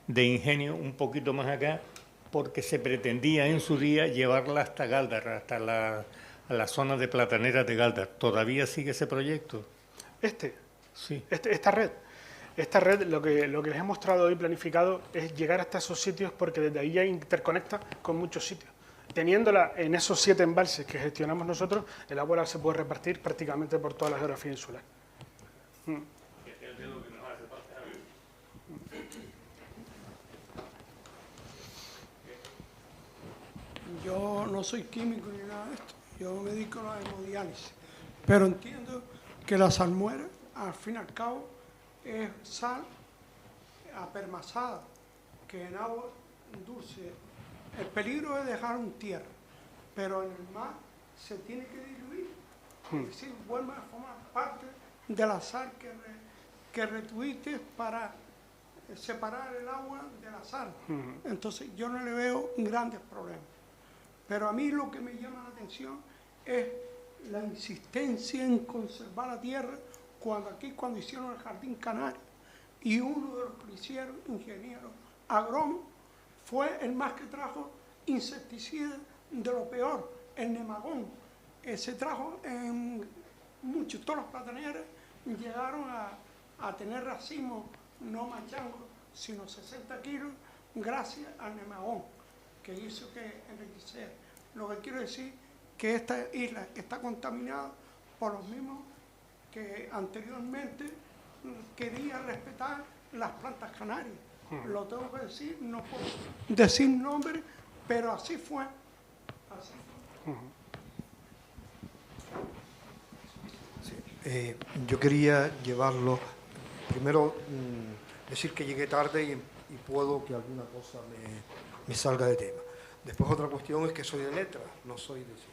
Ingenio, un poquito más acá, porque se pretendía en su día llevarla hasta Gáldar, hasta a la zona de Plataneras de Gáldar. ¿Todavía sigue ese proyecto? Sí. Esta red, lo que les he mostrado hoy planificado es llegar hasta esos sitios, porque desde ahí ya interconecta con muchos sitios. Teniéndola en esos 7 embalses que gestionamos nosotros, el agua se puede repartir prácticamente por toda la geografía insular. Yo no soy químico ni nada de esto, yo me dedico a la hemodiálisis, pero entiendo que la salmuera, al fin y al cabo, es sal apermazada, que en agua dulce. El peligro es dejar un tierra, pero en el mar se tiene que diluir, es decir, vuelve a formar parte de la sal que retuviste para separar el agua de la sal. Entonces yo no le veo grandes problemas. Pero a mí lo que me llama la atención es la insistencia en conservar la tierra, cuando hicieron el Jardín Canario, y uno de los que lo hicieron, ingeniero agrónomo, fue el más que trajo insecticida de lo peor, el nemagón. Se trajo en todas las plataneras llegaron a tener racimos, no machangos, sino 60 kilos, gracias al nemagón, que hizo que enriqueciera. Lo que quiero decir que esta isla está contaminada por los mismos que anteriormente quería respetar las plantas canarias. Lo tengo que decir, no puedo decir nombres, pero así fue. Sí, yo quería llevarlo, primero decir que llegué tarde y puedo que alguna cosa me salga de tema. Después otra cuestión es que soy de letras, no soy de ciencia.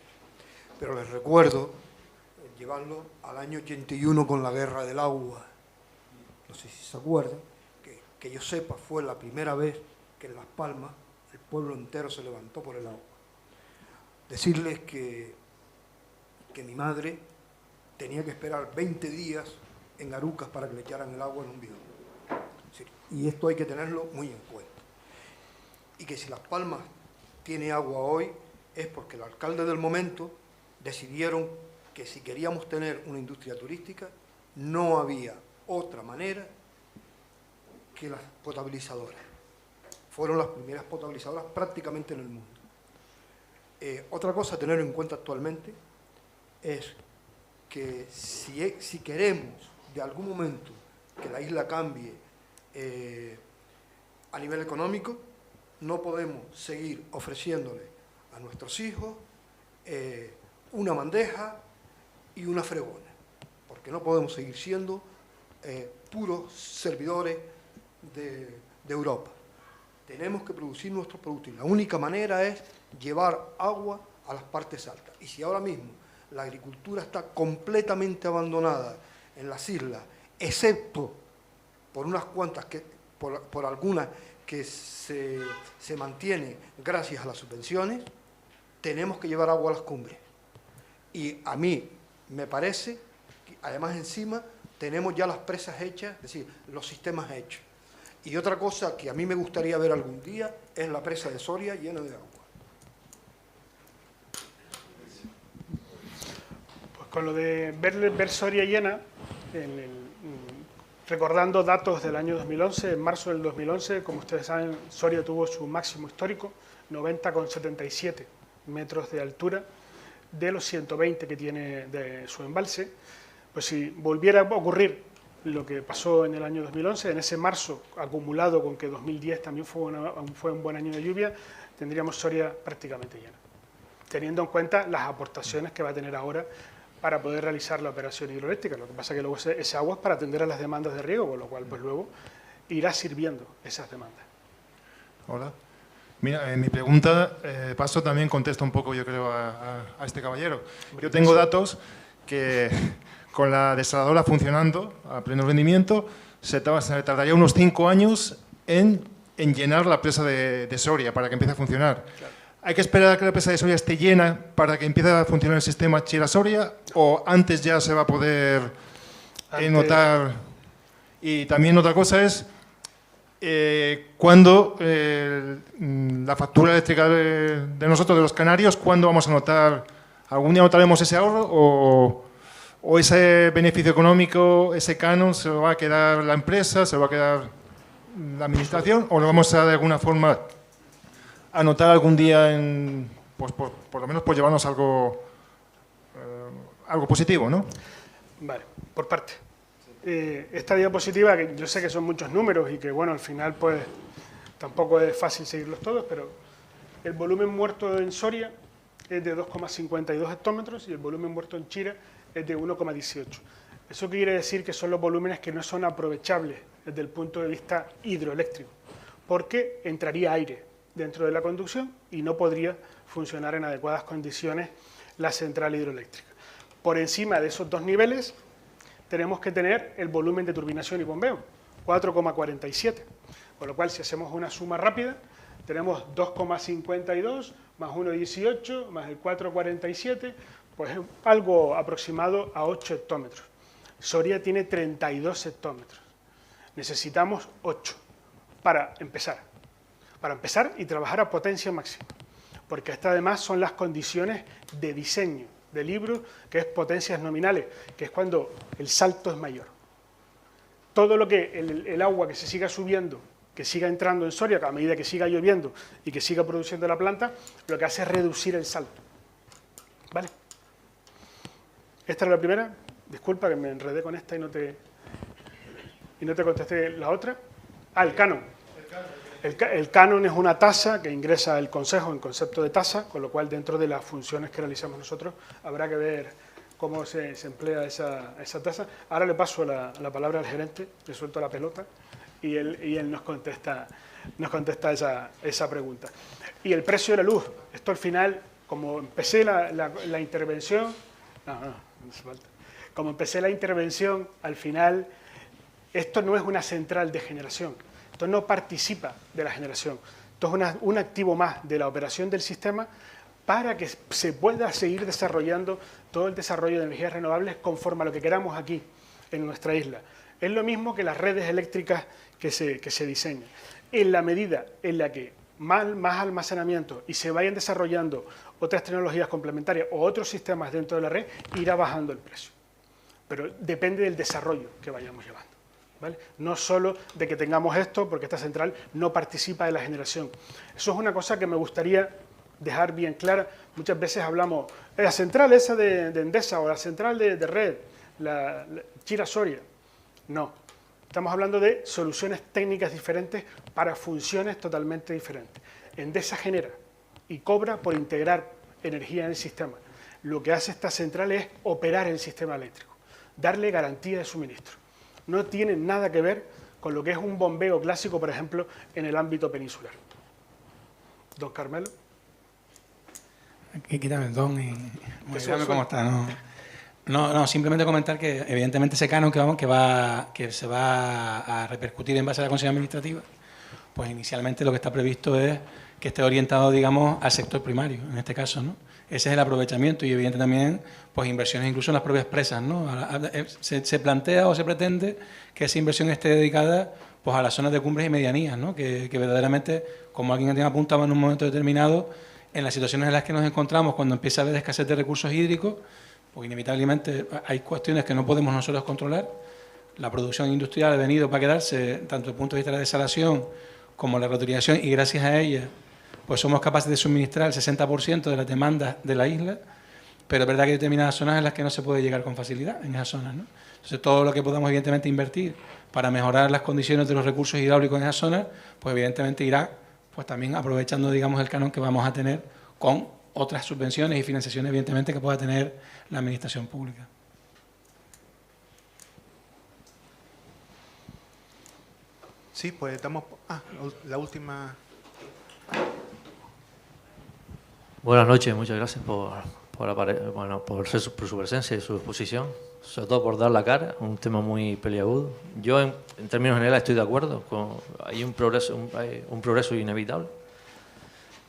Pero les recuerdo llevarlo al año 81 con la Guerra del Agua. No sé si se acuerdan, que yo sepa, fue la primera vez que en Las Palmas el pueblo entero se levantó por el agua. Decirles que mi madre tenía que esperar 20 días en Arucas para que le echaran el agua en un bidón. Sí, y esto hay que tenerlo muy en cuenta. Y que si Las Palmas tiene agua hoy es porque el alcalde del momento decidieron que si queríamos tener una industria turística no había otra manera que las potabilizadoras. Fueron las primeras potabilizadoras prácticamente en el mundo. Otra cosa a tener en cuenta actualmente es que si queremos de algún momento que la isla cambie a nivel económico, no podemos seguir ofreciéndole a nuestros hijos una bandeja y una fregona, porque no podemos seguir siendo puros servidores de Europa. Tenemos que producir nuestros productos y la única manera es llevar agua a las partes altas. Y si ahora mismo la agricultura está completamente abandonada en las islas, excepto por unas cuantas, por algunas que se mantienen gracias a las subvenciones, tenemos que llevar agua a las cumbres. Y a mí me parece que además encima tenemos ya las presas hechas, es decir, los sistemas hechos. Y otra cosa que a mí me gustaría ver algún día es la presa de Soria llena de agua. Pues con lo de ver Soria llena, recordando datos del año 2011, en marzo del 2011, como ustedes saben, Soria tuvo su máximo histórico, 90,77 metros de altura, de los 120 que tiene de su embalse. Pues si volviera a ocurrir lo que pasó en el año 2011, en ese marzo, acumulado con que 2010 también fue un buen año de lluvia, tendríamos Soria prácticamente llena, teniendo en cuenta las aportaciones que va a tener ahora para poder realizar la operación hidroeléctrica. Lo que pasa es que luego ese agua es para atender a las demandas de riego, con lo cual pues luego irá sirviendo esas demandas. Hola. Mira, mi pregunta, paso también contesta un poco, yo creo, a este caballero. Yo tengo datos que con la desaladora funcionando a pleno rendimiento se tardaría unos 5 años en llenar la presa de Soria para que empiece a funcionar. Claro. ¿hay que esperar a que la presa de Soria esté llena para que empiece a funcionar el sistema Chira-Soria o antes ya se va a poder notar? Y también otra cosa es, ¿cuándo la factura eléctrica de nosotros, de los canarios, cuándo vamos a notar? ¿Algún día notaremos ese ahorro o ese beneficio económico, ese canon, se lo va a quedar la empresa, se lo va a quedar la administración o lo vamos a de alguna forma a notar algún día, pues, por lo menos por llevarnos algo positivo, ¿no? Vale, por parte. Esta diapositiva, que yo sé que son muchos números y que, bueno, al final, pues, tampoco es fácil seguirlos todos, pero el volumen muerto en Soria es de 2,52 hectómetros y el volumen muerto en Chira es de 1,18. Eso quiere decir que son los volúmenes que no son aprovechables desde el punto de vista hidroeléctrico, porque entraría aire dentro de la conducción y no podría funcionar en adecuadas condiciones la central hidroeléctrica. Por encima de esos dos niveles tenemos que tener el volumen de turbinación y bombeo, 4,47, con lo cual si hacemos una suma rápida tenemos 2,52 más 1,18 más el 4,47, pues es algo aproximado a 8 hectómetros. Soria tiene 32 hectómetros. Necesitamos 8 para empezar y trabajar a potencia máxima, porque estas además son las condiciones de diseño del libro, que es potencias nominales, que es cuando el salto es mayor. Todo lo que el agua que se siga subiendo, que siga entrando en Soria a medida que siga lloviendo y que siga produciendo la planta, lo que hace es reducir el salto. ¿Vale? Esta era la primera. Disculpa que me enredé con esta y no te contesté la otra. El canon. El canon es una tasa que ingresa el Consejo en concepto de tasa, con lo cual dentro de las funciones que realizamos nosotros habrá que ver cómo se emplea esa tasa. Ahora le paso la palabra al gerente, le suelto la pelota y él nos contesta esa pregunta. Y el precio de la luz. Esto al final, como empecé la intervención... No hace falta. Como empecé la intervención, al final, esto no es una central de generación. Esto no participa de la generación. Esto es un activo más de la operación del sistema para que se pueda seguir desarrollando todo el desarrollo de energías renovables conforme a lo que queramos aquí, en nuestra isla. Es lo mismo que las redes eléctricas que se diseñan. En la medida en la que más almacenamiento y se vayan desarrollando otras tecnologías complementarias o otros sistemas dentro de la red, irá bajando el precio. Pero depende del desarrollo que vayamos llevando, ¿vale? No solo de que tengamos esto, porque esta central no participa de la generación. Eso es una cosa que me gustaría dejar bien clara. Muchas veces hablamos, la central esa de Endesa o la central de Red, la Chira-Soria. No, estamos hablando de soluciones técnicas diferentes para funciones totalmente diferentes. Endesa genera y cobra por integrar energía en el sistema. Lo que hace esta central es operar el sistema eléctrico, darle garantía de suministro. No tiene nada que ver con lo que es un bombeo clásico, por ejemplo, en el ámbito peninsular. Don Carmelo. Aquí quítame el don y dígame cómo está. No, simplemente comentar que evidentemente ese canon que se va a repercutir en base a la concesión administrativa, pues inicialmente lo que está previsto es que esté orientado, digamos, al sector primario, en este caso, ¿no? Ese es el aprovechamiento y evidentemente también pues inversiones incluso en las propias presas, ¿no? Se plantea o se pretende que esa inversión esté dedicada pues a las zonas de cumbres y medianías, ¿no? Que verdaderamente, como alguien apuntaba en un momento determinado, en las situaciones en las que nos encontramos cuando empieza a haber escasez de recursos hídricos, pues inevitablemente hay cuestiones que no podemos nosotros controlar. La producción industrial ha venido para quedarse, tanto desde el punto de vista de la desalación como la reutilización, y gracias a ella pues somos capaces de suministrar el 60% de las demandas de la isla, pero es verdad que hay determinadas zonas en las que no se puede llegar con facilidad, en esas zonas, ¿no? Entonces, todo lo que podamos evidentemente invertir para mejorar las condiciones de los recursos hidráulicos en esas zonas, pues evidentemente irá pues también aprovechando, digamos, el canon que vamos a tener con otras subvenciones y financiaciones, evidentemente, que pueda tener la administración pública. Sí, pues damos... la última... Buenas noches, muchas gracias por su presencia y su exposición, sobre todo por dar la cara, un tema muy peliagudo. Yo, en términos generales, estoy de acuerdo, hay un progreso inevitable.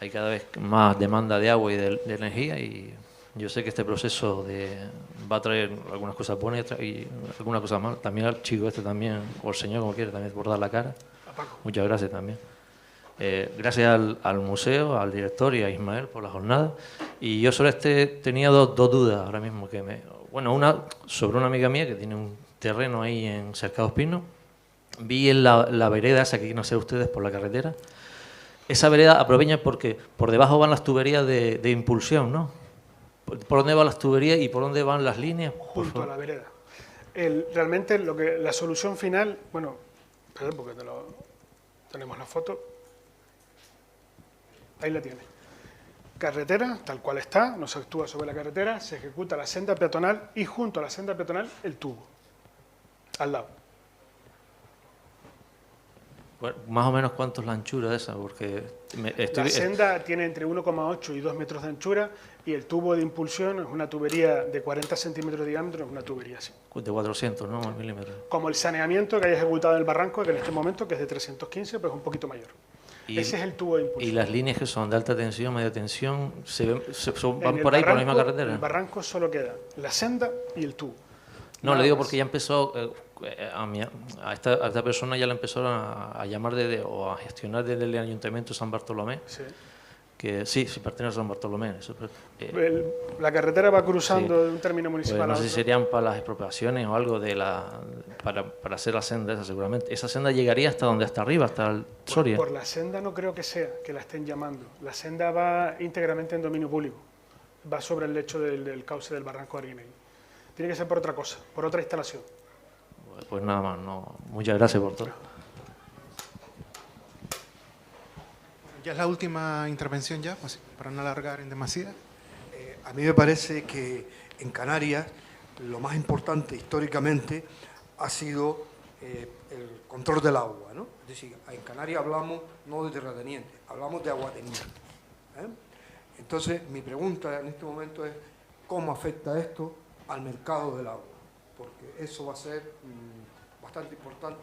hay cada vez más demanda de agua y de energía, y yo sé que este proceso va a traer algunas cosas buenas y algunas cosas malas. También al chico este también, o el señor como quiera, también por dar la cara. Muchas gracias también. Gracias al museo, al director y a Ismael por la jornada. Y yo sobre tenía dos dudas ahora mismo. Bueno, una sobre una amiga mía que tiene un terreno ahí en Cercados Pinos. Vi en la vereda esa que quieren hacer ustedes por la carretera. Esa vereda aprovecha porque por debajo van las tuberías de impulsión, ¿no? ¿Por dónde van las tuberías y por dónde van las líneas? Junto a la vereda. Realmente la solución final, bueno, perdón, porque tenemos la foto. Ahí la tiene. Carretera, tal cual está, no se actúa sobre la carretera, se ejecuta la senda peatonal y junto a la senda peatonal el tubo, al lado. Bueno, más o menos ¿cuánto es la anchura de esa? Porque la senda tiene entre 1,8 y 2 metros de anchura y el tubo de impulsión es una tubería de 40 centímetros de diámetro, es una tubería así. De 400, ¿no? Milímetros. Como el saneamiento que hay ejecutado en el barranco, que en este momento que es de 315, pues un poquito mayor. Ese es el tubo de impulsión. ¿Y las líneas que son de alta tensión, media tensión, van por ahí, por la misma carretera? En el barranco solo queda la senda y el tubo. No, le digo porque ya empezó, a esta persona ya la empezaron a llamar o a gestionar desde el Ayuntamiento de San Bartolomé. Sí. Que sí pertenece a San Bartolomé. La carretera va cruzando de un término municipal pues no a otro. sé si serían para las expropiaciones o algo para hacer la senda esa seguramente. Esa senda llegaría hasta donde, hasta arriba, hasta el Soria. Por la senda no creo que sea, que la estén llamando. La senda va íntegramente en dominio público. Va sobre el lecho del cauce del barranco de Arguineguín. Tiene que ser por otra cosa, por otra instalación. Pues nada más, no. Muchas gracias por todo. Ya es la última intervención ya, pues, para no alargar en demasía. A mí me parece que en Canarias lo más importante históricamente ha sido el control del agua, ¿no? Es decir, en Canarias hablamos no de terrateniente, hablamos de aguateniente. Entonces, mi pregunta en este momento es ¿cómo afecta esto al mercado del agua? Porque eso va a ser bastante importante.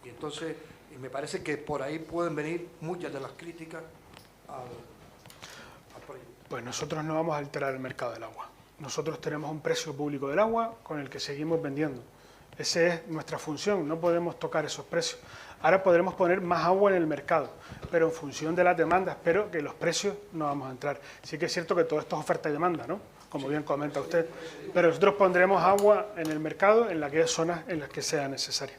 Y entonces, me parece que por ahí pueden venir muchas de las críticas al proyecto. Pues nosotros no vamos a alterar el mercado del agua. Nosotros tenemos un precio público del agua con el que seguimos vendiendo. Esa es nuestra función, no podemos tocar esos precios. Ahora podremos poner más agua en el mercado, pero en función de las demandas, pero que los precios no vamos a entrar. Sí que es cierto que todo esto es oferta y demanda, ¿no? Como bien comenta usted, pero nosotros pondremos agua en el mercado en aquellas zonas en las que sea necesaria.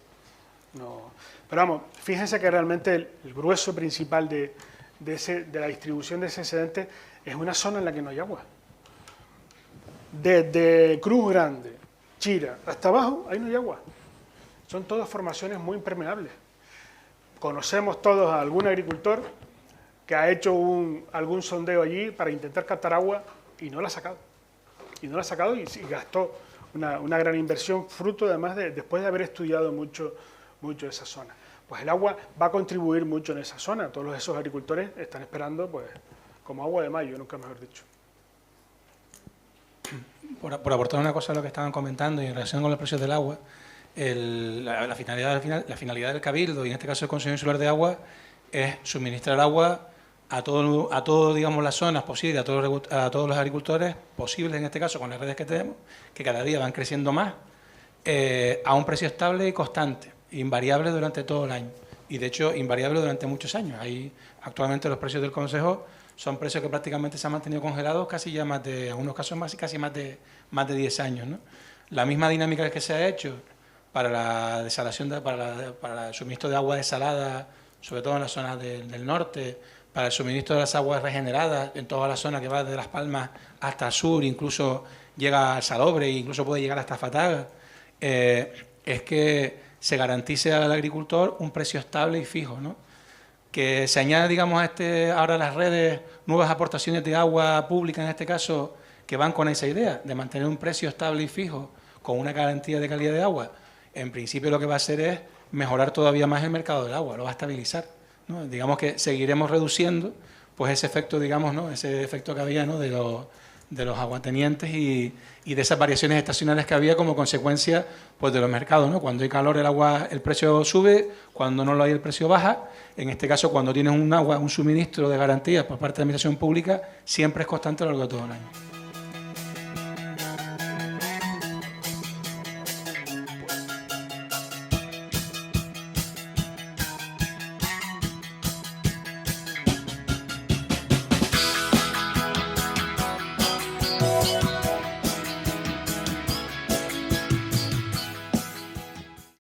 No. Pero vamos, fíjense que realmente el grueso principal de la distribución de ese excedente es una zona en la que no hay agua. Desde Cruz Grande, Chira, hasta abajo, ahí no hay agua. Son todas formaciones muy impermeables. Conocemos todos a algún agricultor que ha hecho algún sondeo allí para intentar captar agua y no la ha sacado. Y no la ha sacado y gastó una gran inversión, fruto además después de haber estudiado mucho esa zona. Pues el agua va a contribuir mucho en esa zona. Todos esos agricultores están esperando, pues, como agua de mayo, nunca mejor dicho. Por aportar una cosa a lo que estaban comentando y en relación con los precios del agua, la finalidad del Cabildo, y en este caso el Consejo Insular de Agua, es suministrar agua a todo, digamos, las zonas posibles, a todos los agricultores posibles, en este caso con las redes que tenemos, que cada día van creciendo más, a un precio estable y constante, invariable durante todo el año. Y de hecho, invariable durante muchos años. Actualmente los precios del Consejo son precios que prácticamente se han mantenido congelados casi ya en algunos casos casi más de 10 años, ¿no? La misma dinámica que se ha hecho para la desalación, para el suministro de agua desalada, sobre todo en las zonas del norte, para el suministro de las aguas regeneradas en toda la zona que va desde Las Palmas hasta el sur, incluso llega al Salobre e incluso puede llegar hasta Fataga, es que se garantice al agricultor un precio estable y fijo, ¿no? Que se añade, digamos, ahora a las redes nuevas aportaciones de agua pública, en este caso, que van con esa idea de mantener un precio estable y fijo con una garantía de calidad de agua. En principio lo que va a hacer es mejorar todavía más el mercado del agua, lo va a estabilizar, ¿no? Digamos que seguiremos reduciendo pues ese efecto, digamos, ¿no? Ese efecto que había, ¿no? de los aguatenientes y de esas variaciones estacionales que había como consecuencia pues, de los mercados, ¿no? Cuando hay calor el precio sube, cuando no lo hay el precio baja. En este caso, cuando tienes un suministro de garantías por parte de la administración pública, siempre es constante a lo largo de todo el año.